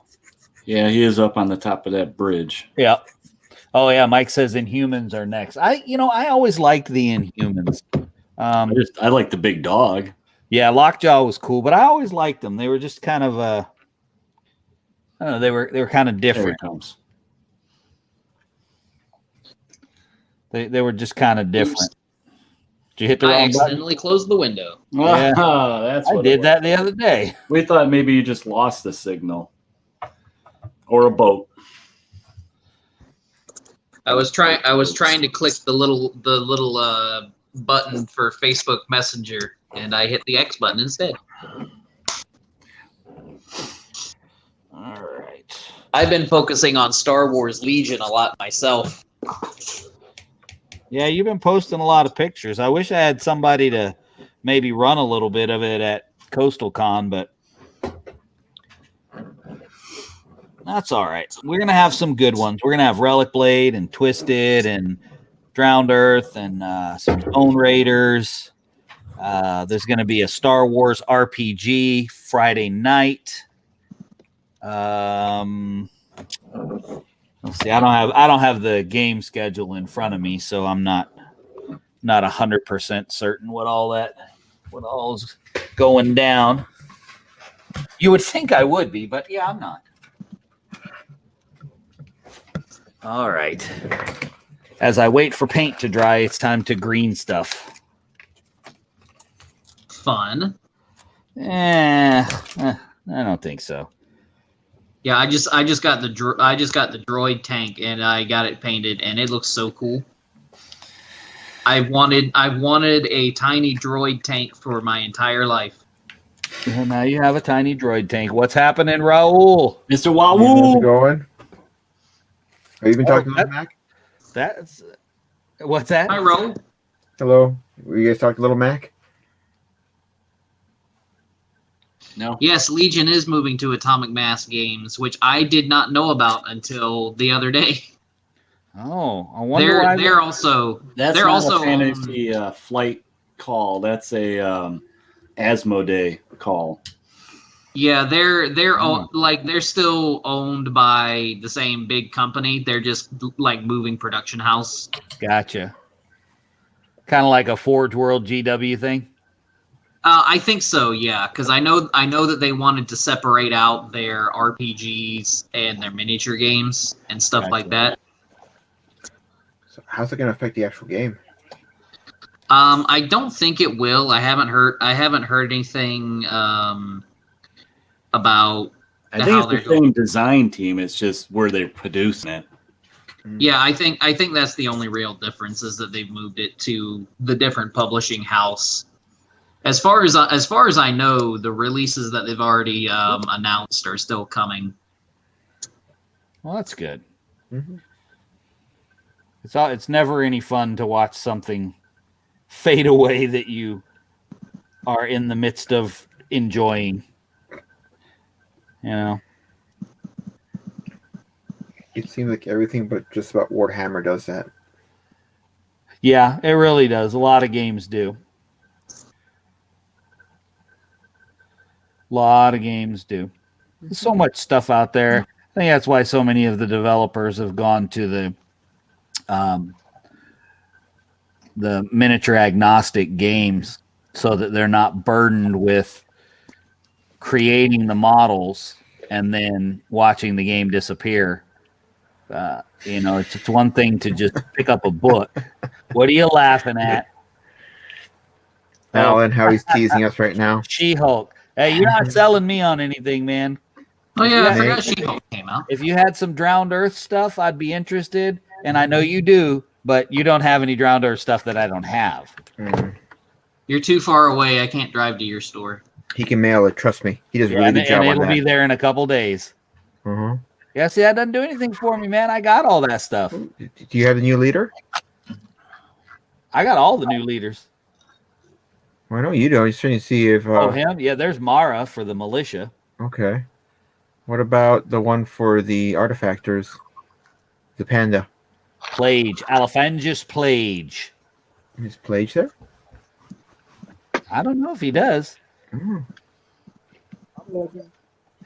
Yeah, he is up on the top of that bridge. Yeah. Oh yeah. Mike says Inhumans are next. I always liked the Inhumans. I like the big dog. Yeah, Lockjaw was cool, but I always liked them. They were just kind of I don't know, they were kind of different. There it comes. They were just kind of different. Did you hit the wrong button? I accidentally closed the window. Yeah, that's what I did that the other day. We thought maybe you just lost the signal or a boat. I was trying to click the little button for Facebook Messenger, and I hit the X button instead. All right. I've been focusing on Star Wars Legion a lot myself. Yeah, you've been posting a lot of pictures. I wish I had somebody to maybe run a little bit of it at Coastal Con, but that's all right. We're going to have some good ones. We're going to have Relic Blade and Twisted and Drowned Earth and some Stone Raiders. There's going to be a Star Wars RPG Friday night. Let's see. I don't have the game schedule in front of me, so I'm not 100% certain what all's going down. You would think I would be, but yeah, I'm not. All right. As I wait for paint to dry, it's time to green stuff. Fun. I don't think so. Yeah, I just got the droid tank and I got it painted and it looks so cool. I wanted a tiny droid tank for my entire life. Well, now you have a tiny droid tank. What's happening, Raul? Mr. Wahoo! How's it going? Are you even talking to Mac? That's what's that? Hi, Raul. Hello. Were you guys talking to Little Mac? No. Yes, Legion is moving to Atomic Mass Games, which I did not know about until the other day. Oh, I wonder they're also a Fantasy Flight call. That's a Asmodee call. Yeah, they're still owned by the same big company. They're just like moving production house. Gotcha. Kind of like a Forge World GW thing. I think so, yeah, because I know that they wanted to separate out their RPGs and their miniature games and stuff like that. So how's it going to affect the actual game? I don't think it will. I haven't heard anything about. I think it's the same design team. It's just where they're producing it. Yeah, I think that's the only real difference is that they've moved it to the different publishing house. As far as I know, the releases that they've already announced are still coming. Well, that's good. Mm-hmm. It's never any fun to watch something fade away that you are in the midst of enjoying. You know. It seems like everything but just about Warhammer does that. Yeah, it really does. A lot of games do. A lot of games do. There's so much stuff out there. I think that's why so many of the developers have gone to the miniature agnostic games so that they're not burdened with creating the models and then watching the game disappear. It's one thing to just pick up a book. What are you laughing at? Alan, how he's teasing us right now. She-Hulk. Hey, you're not selling me on anything, man. Oh yeah, I forgot She-Hulk came out. If you had some Drowned Earth stuff, I'd be interested. And I know you do, but you don't have any Drowned Earth stuff that I don't have. You're too far away. I can't drive to your store. He can mail it. Trust me. He does a really good job on that. And it'll be there in a couple days. Uh-huh. Yeah, see, that doesn't do anything for me, man. I got all that stuff. Do you have the new leader? I got all the new leaders. Well, I know you do. I'm just trying to see if... him? Yeah, there's Mara for the militia. Okay. What about the one for the artifactors? The panda. Plage. Alaphangus Plage. Is Plage there? I don't know if he does. Mm.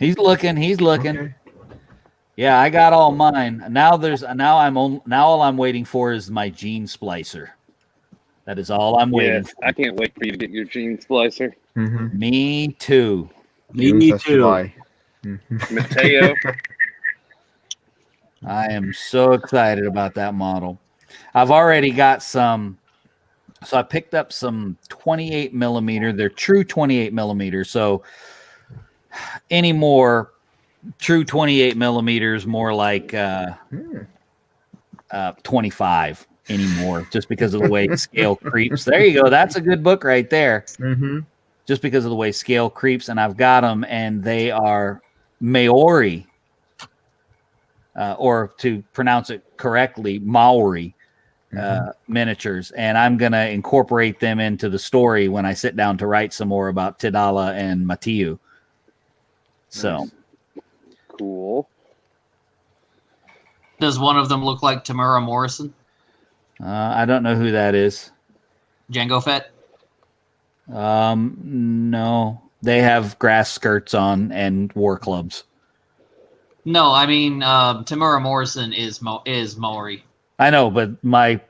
He's looking. Okay. Yeah, I got all mine. Now all I'm waiting for is my gene splicer. That is all I'm waiting for. I can't wait for you to get your gene splicer. Mm-hmm. Me too. Me too. Mateo. I am so excited about that model. I've already got some. So I picked up some 28 millimeter. They're true 28 millimeters. So any more true 28 millimeters, more like 25 anymore, just because of the way scale creeps. There you go. That's a good book right there. Mm-hmm. Just because of the way scale creeps, and I've got them, and they are Maori, or to pronounce it correctly, Maori miniatures, and I'm going to incorporate them into the story when I sit down to write some more about Tidala and Matiu. So Nice. Cool. Does one of them look like Tamura Morrison? I don't know who that is. Django Fett? No, they have grass skirts on and war clubs. No, I mean Tamura Morrison is Maori. I know, but my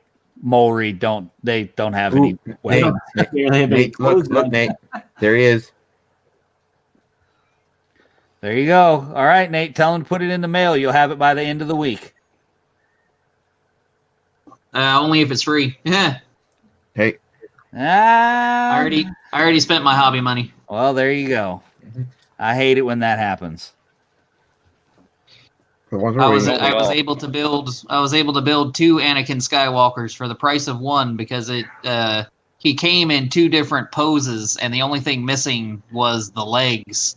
Maori don't have any weapons. Nate, look, Nate. There he is. There you go. All right, Nate, tell him to put it in the mail. You'll have it by the end of the week. Only if it's free. Hey. I already spent my hobby money. Well, there you go. I hate it when that happens. I was able to build 2 Anakin Skywalkers for the price of one because he came in 2 different poses and the only thing missing was the legs.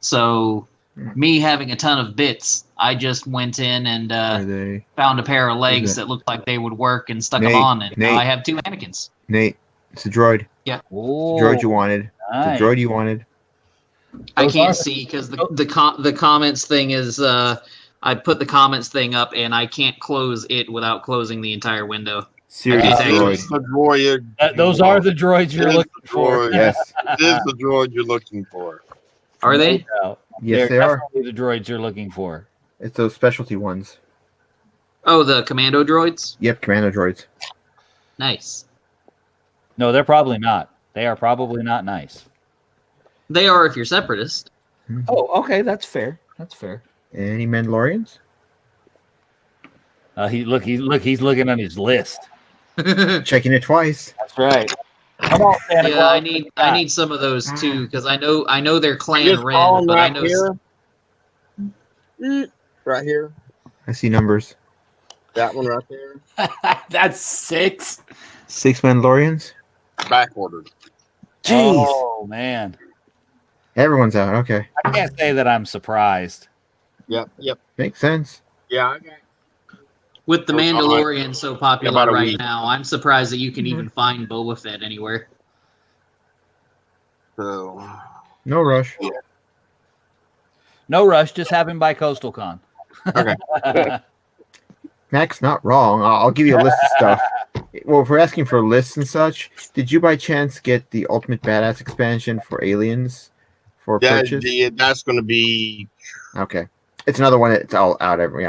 So me having a ton of bits, I just went in and found a pair of legs that looked like they would work and stuck them on, and now I have 2 Anakins. Nate, it's a droid. Yeah. It's a droid you wanted. Nice. It's a droid you wanted. I can't see because the comments thing is I put the comments thing up and I can't close it without closing the entire window. Serious droid. Those are the droids you're looking for. Yes. It is the droid you're looking for. Are they? Yes, They're they are. definitely the droids you're looking for. It's those specialty ones. Oh, the commando droids? Yep, commando droids. Nice. No, they're probably not. They are probably not nice. They are if you're separatist. Oh, okay, that's fair. That's fair. Any Mandalorians? He's looking on his list. Checking it twice. That's right. Come on, Santa Claus. I need some of those too because I know they're clan red, but I know Right here. I see numbers. That one right there. That's 6. 6 Mandalorians. Back ordered. Jeez. Oh man, Everyone's out. Okay. I can't say that I'm surprised. Yep. Makes sense. Yeah. With The Oh, Mandalorian so popular about a right week. now, I'm surprised that you can even find Boba Fett anywhere. So No rush. No rush. Just have him by Coastal Con. Okay. Mac's not wrong. I'll give you a list of stuff. Well, if we're asking for lists and such, did you by chance get the Ultimate Badass expansion for Aliens for purchase? That's going to be. Okay. It's another one. It's all out every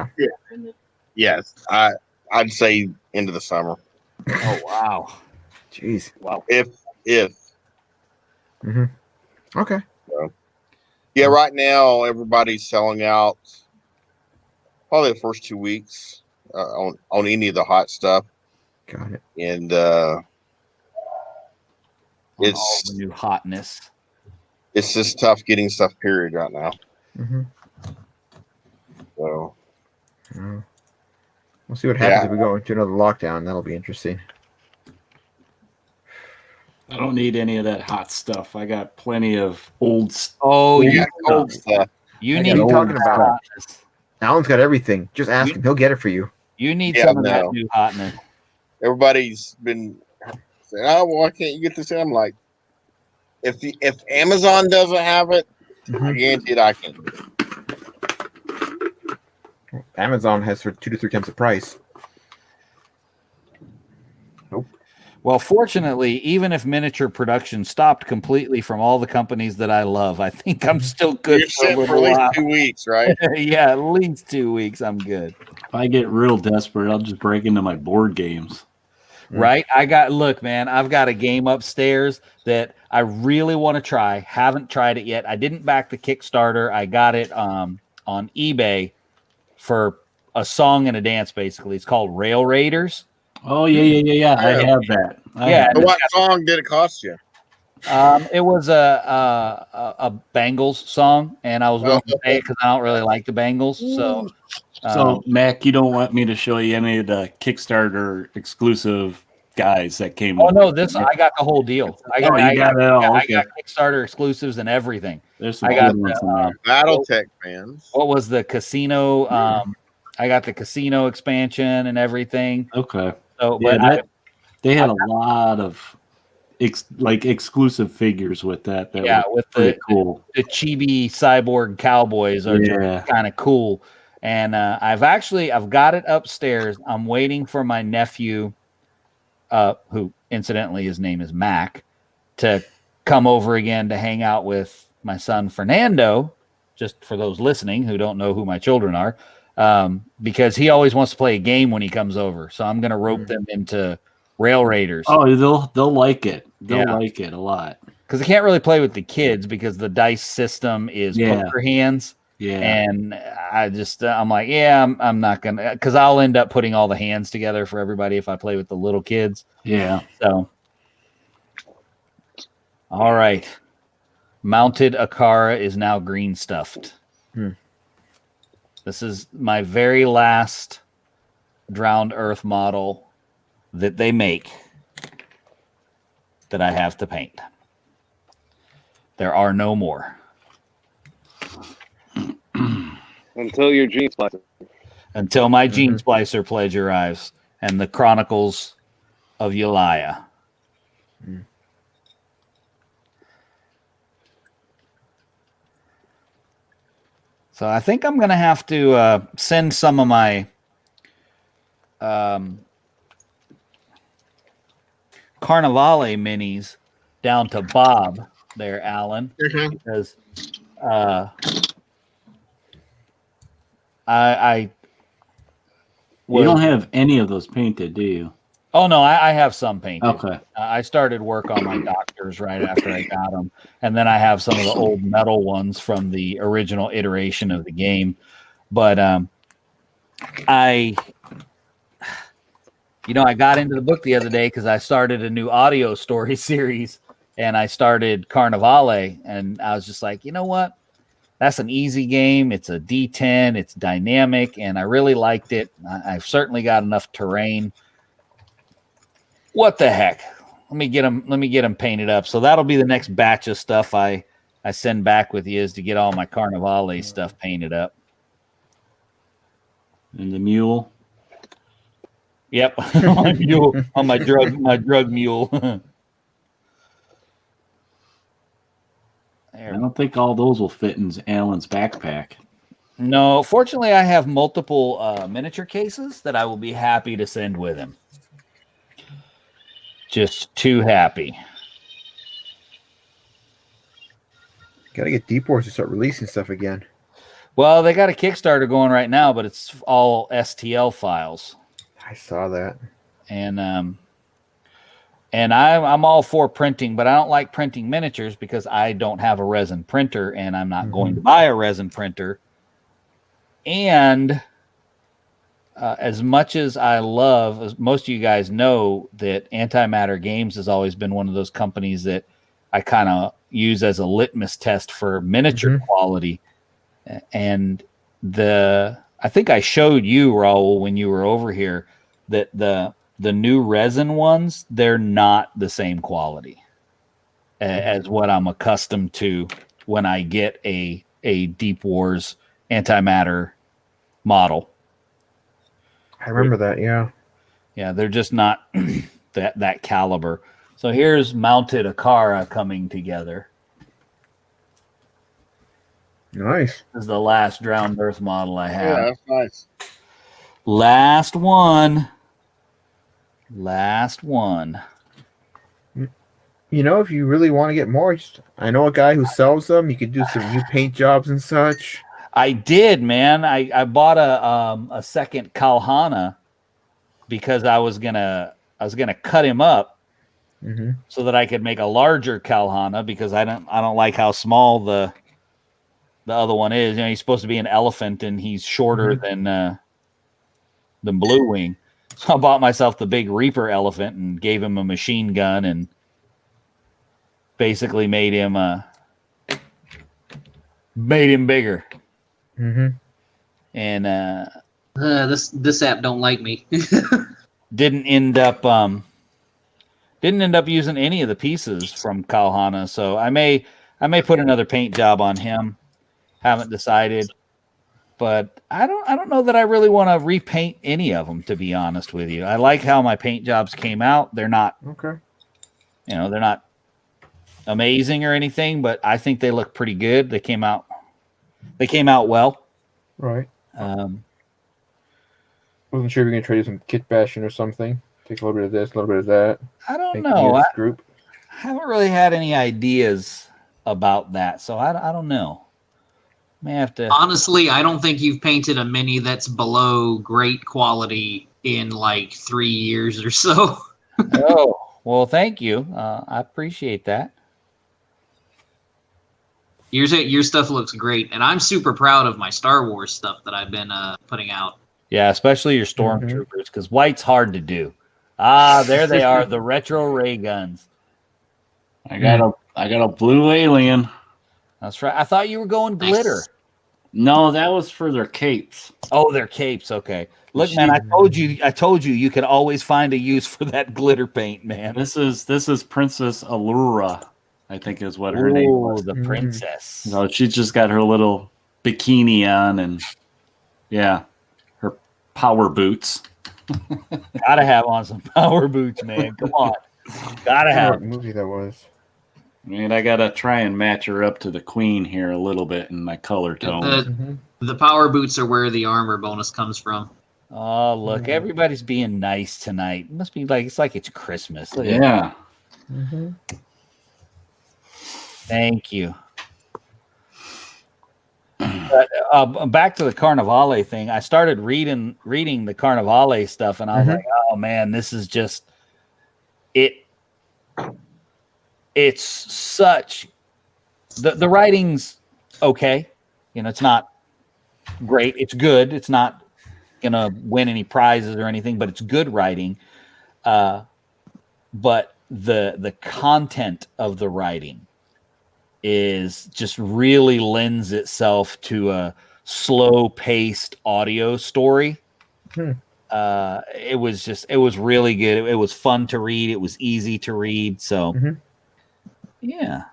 Yes, I'd say into the summer. Oh wow. Jeez. Wow. If. Okay. So, yeah, right now everybody's selling out. Probably the first 2 weeks on any of the hot stuff, Got it. and It's all the new hotness. It's just tough getting stuff. Period. Right now. So. We'll see what happens if we go into another lockdown. That'll be interesting. I don't need any of that hot stuff. I got plenty of old stuff. Oh, you old stuff. You I need got talking that about hotness. Alan's got everything. Just ask him. He'll get it for you. You need some of that new hotness. Everybody's been saying, "Oh, well, why can't you get this?" I'm like, if Amazon doesn't have it, I guarantee I can. Amazon has for 2 to 3 times the price. Nope. Well, fortunately, even if miniature production stopped completely from all the companies that I love, I think I'm still good for a for little at while. least 2 weeks, right? Yeah, at least 2 weeks. I'm good. If I get real desperate, I'll just break into my board games. Right? Look, man, I've got a game upstairs that I really want to try. Haven't tried it yet. I didn't back the Kickstarter. I got it on eBay for a song and a dance, basically. It's called Rail Raiders. Oh, yeah. I have that. So what song did it cost you? It was a Bengals song, and I was willing to pay it because I don't really like the Bengals. So, Mac, you don't want me to show you any of the Kickstarter exclusive guys that came? Oh no, I got the whole deal. I got Kickstarter exclusives and everything. There's some good ones in there. BattleTech fans. What was the casino? I got the casino expansion and everything. Okay. So, they had a lot of exclusive figures with that. With pretty cool. The chibi cyborg cowboys are just kind of cool. And I've got it upstairs. I'm waiting for my nephew, who incidentally his name is Mac, to come over again to hang out with my son Fernando. Just for those listening who don't know who my children are, because he always wants to play a game when he comes over. So I'm going to rope them into Rail Raiders. Oh, they'll like it. They'll like it a lot because they can't really play with the kids because the dice system is poker hands. Yeah, and I'm like, I'm not gonna, because I'll end up putting all the hands together for everybody if I play with the little kids. Yeah. So, all right, mounted Akara is now green stuffed. This is my very last Drowned Earth model that they make that I have to paint. There are no more. Until your gene splicer. Until my gene splicer pledge arrives and the Chronicles of Yelaya. So I think I'm going to have to send some of my Carnivale minis down to Bob there, Alan, because you don't have any of those painted, do you? Oh no, I have some painted. Okay. I started work on my doctors right after I got them, and then I have some of the old metal ones from the original iteration of the game. But I got into the book the other day because I started a new audio story series, and I started Carnivale, and I was just like, you know what? That's an easy game. It's a D10. It's dynamic, and I really liked it. I've certainly got enough terrain. What the heck? Let me get them painted up. So that'll be the next batch of stuff I send back with you, is to get all my Carnivale stuff painted up. And the mule. Yep, my mule, on my drug mule. I don't think all those will fit in Alan's backpack. No, fortunately, I have multiple miniature cases that I will be happy to send with him. Just too happy. Gotta get Deep Wars to start releasing stuff again. Well, they got a Kickstarter going right now, but it's all STL files. I saw that. And I'm all for printing, but I don't like printing miniatures because I don't have a resin printer, and I'm not going to buy a resin printer. And as much as I love, as most of you guys know, that Antimatter Games has always been one of those companies that I kind of use as a litmus test for miniature quality. And I think I showed you, Raul, when you were over here, that the new resin ones, they're not the same quality as what I'm accustomed to when I get a Deep Wars Antimatter model. I remember that, yeah. Yeah, they're just not that caliber. So here's Mounted Akara coming together. Nice. This is the last Drowned Earth model I have. Yeah, that's nice. Last one. You know, if you really want to get more, I know a guy who sells them. You could do some new paint jobs and such. I did, man. I bought a second Kalhana because I was gonna cut him up so that I could make a larger Kalhana, because I don't like how small the other one is. You know, he's supposed to be an elephant, and he's shorter than Blue Wing. So I bought myself the big Reaper elephant and gave him a machine gun and basically made him bigger. And this app don't like me. didn't end up using any of the pieces from Kalhana, so I may put another paint job on him. Haven't decided, but I don't know that I really want to repaint any of them, to be honest with you. I like how my paint jobs came out. They're not they're not amazing or anything, but I think they look pretty good. They came out well. Right. Wasn't sure if you're gonna try to do some kit bashing or something. Take a little bit of this, a little bit of that. I don't know. I haven't really had any ideas about that, so I don't know. May have to. Honestly, I don't think you've painted a mini that's below great quality in like 3 years or so. Oh, well, thank you. I appreciate that. Your stuff looks great, and I'm super proud of my Star Wars stuff that I've been putting out. Yeah, especially your stormtroopers, because white's hard to do. Ah, there they are, the retro ray guns. I got a blue alien. That's right. I thought you were going glitter. No, that was for their capes. Oh, their capes. Okay. Look, man, I told you you could always find a use for that glitter paint, man. This is Princess Allura, I think is what her name was. The princess. No, she just got her little bikini on, and yeah, her power boots. Gotta have on some power boots, man. Come on. Gotta have. What movie that was? I mean, I gotta try and match her up to the queen here a little bit in my color tone. The power boots are where the armor bonus comes from. Oh, look, everybody's being nice tonight. It must be like it's Christmas. Look at Yeah. Thank you. But, back to the Carnivale thing. I started reading the Carnivale stuff, and I was like, "Oh man, this is just it." It's such the writing's okay. You know, it's not great. It's good. It's not gonna win any prizes or anything, but it's good writing. But the content of the writing is just really lends itself to a slow-paced audio story. It was really good. It was fun to read. It was easy to read. So, yeah.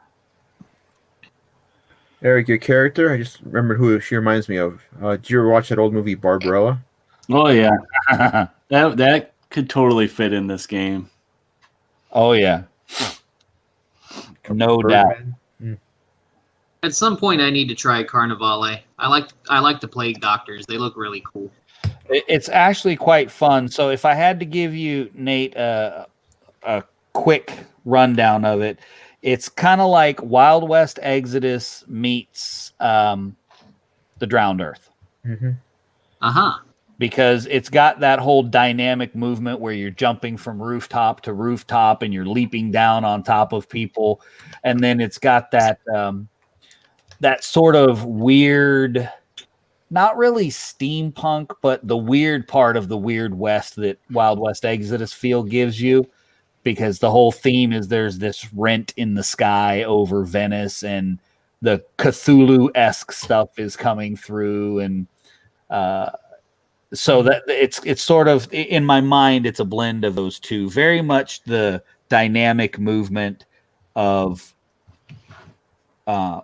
Eric, your character, I just remembered who she reminds me of. Did you ever watch that old movie Barbarella? Oh yeah, that could totally fit in this game. Oh yeah, no doubt. At some point, I need to try Carnivale. I like the Plague Doctors. They look really cool. It's actually quite fun. So if I had to give you, Nate, a quick rundown of it, it's kind of like Wild West Exodus meets the Drowned Earth. Because it's got that whole dynamic movement where you're jumping from rooftop to rooftop and you're leaping down on top of people. And then it's got that that sort of weird, not really steampunk, but the weird part of the Weird West that Wild West Exodus feel gives you, because the whole theme is there's this rent in the sky over Venice and the Cthulhu-esque stuff is coming through. And so that it's sort of, in my mind, it's a blend of those two. Very much the dynamic movement of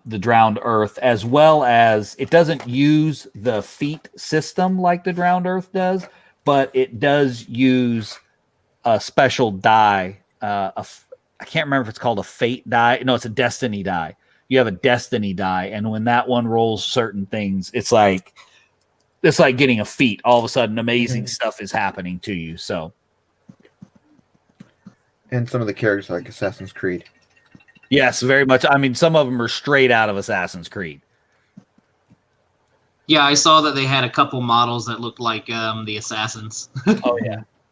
the Drowned Earth, as well as it doesn't use the feat system like the Drowned Earth does, but it does use a special die. I can't remember if it's called a fate die. No, it's a destiny die. You have a destiny die, and when that one rolls certain things, it's like getting a feat. All of a sudden, amazing stuff is happening to you. So, and some of the characters like Assassin's Creed. Yes, very much. I mean, some of them are straight out of Assassin's Creed. Yeah, I saw that they had a couple models that looked like the Assassins.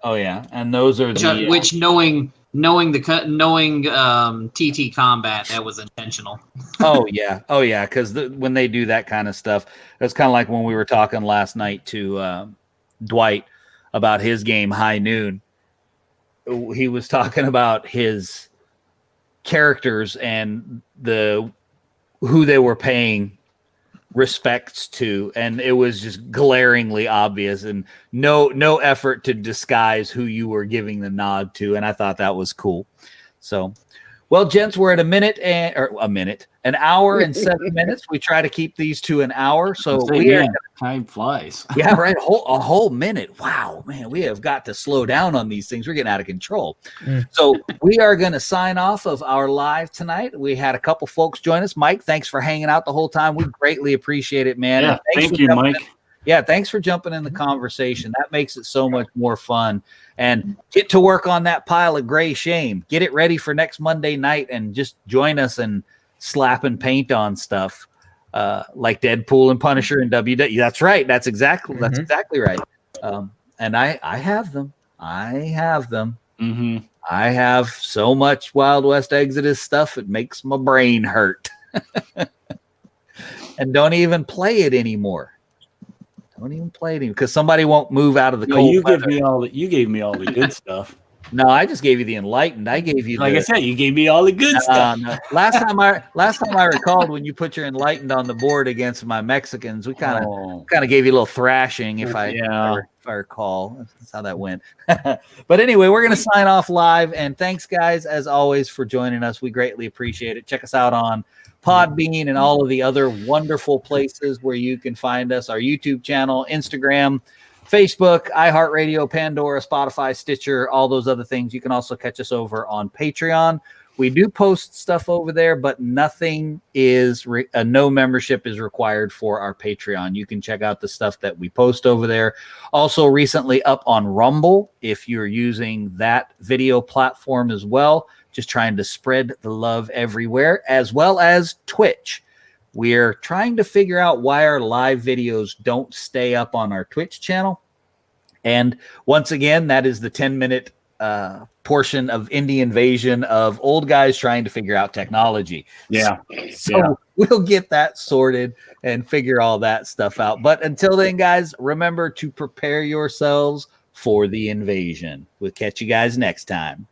Oh yeah, and those are which knowing TT Combat, that was intentional. Oh yeah, because when they do that kind of stuff, it's kind of like when we were talking last night to Dwight about his game High Noon. He was talking about his characters and who they were paying respects to, and it was just glaringly obvious, and no effort to disguise who you were giving the nod to, and I thought that was cool. So, well, gents, we're at an hour and 7 minutes. We try to keep these to an hour, so time flies. Yeah, right. A whole minute. Wow, man, we have got to slow down on these things. We're getting out of control. So we are going to sign off of our live tonight. We had a couple folks join us. Mike, thanks for hanging out the whole time. We greatly appreciate it, man. Yeah, thank you, Mike. Yeah, thanks for jumping in the conversation. That makes it so much more fun. And get to work on that pile of gray shame. Get it ready for next Monday night and just join us and slapping paint on stuff like Deadpool and Punisher and WWE. That's right. That's exactly right. And I have them. I have so much Wild West Exodus stuff. It makes my brain hurt. And don't even play it anymore. Don't even play it because somebody won't move out of the cold weather. You gave me all the good stuff. No, I just gave you the enlightened. I gave you, like I said, you gave me all the good stuff. No. Last time I recalled, when you put your enlightened on the board against my Mexicans, we kind of gave you a little thrashing. If I recall, that's how that went. But anyway, we're gonna sign off live, and thanks, guys, as always, for joining us. We greatly appreciate it. Check us out on Podbean and all of the other wonderful places where you can find us. Our YouTube channel, Instagram, Facebook, iHeartRadio, Pandora, Spotify, Stitcher, all those other things. You can also catch us over on Patreon. We do post stuff over there, but nothing is no membership is required for our Patreon. You can check out the stuff that we post over there. Also recently up on Rumble, if you're using that video platform as well, just trying to spread the love everywhere, as well as Twitch. We're trying to figure out why our live videos don't stay up on our Twitch channel. And once again, that is the 10-minute portion of Indie Invasion of old guys trying to figure out technology. Yeah. So we'll get that sorted and figure all that stuff out. But until then, guys, remember to prepare yourselves for the invasion. We'll catch you guys next time.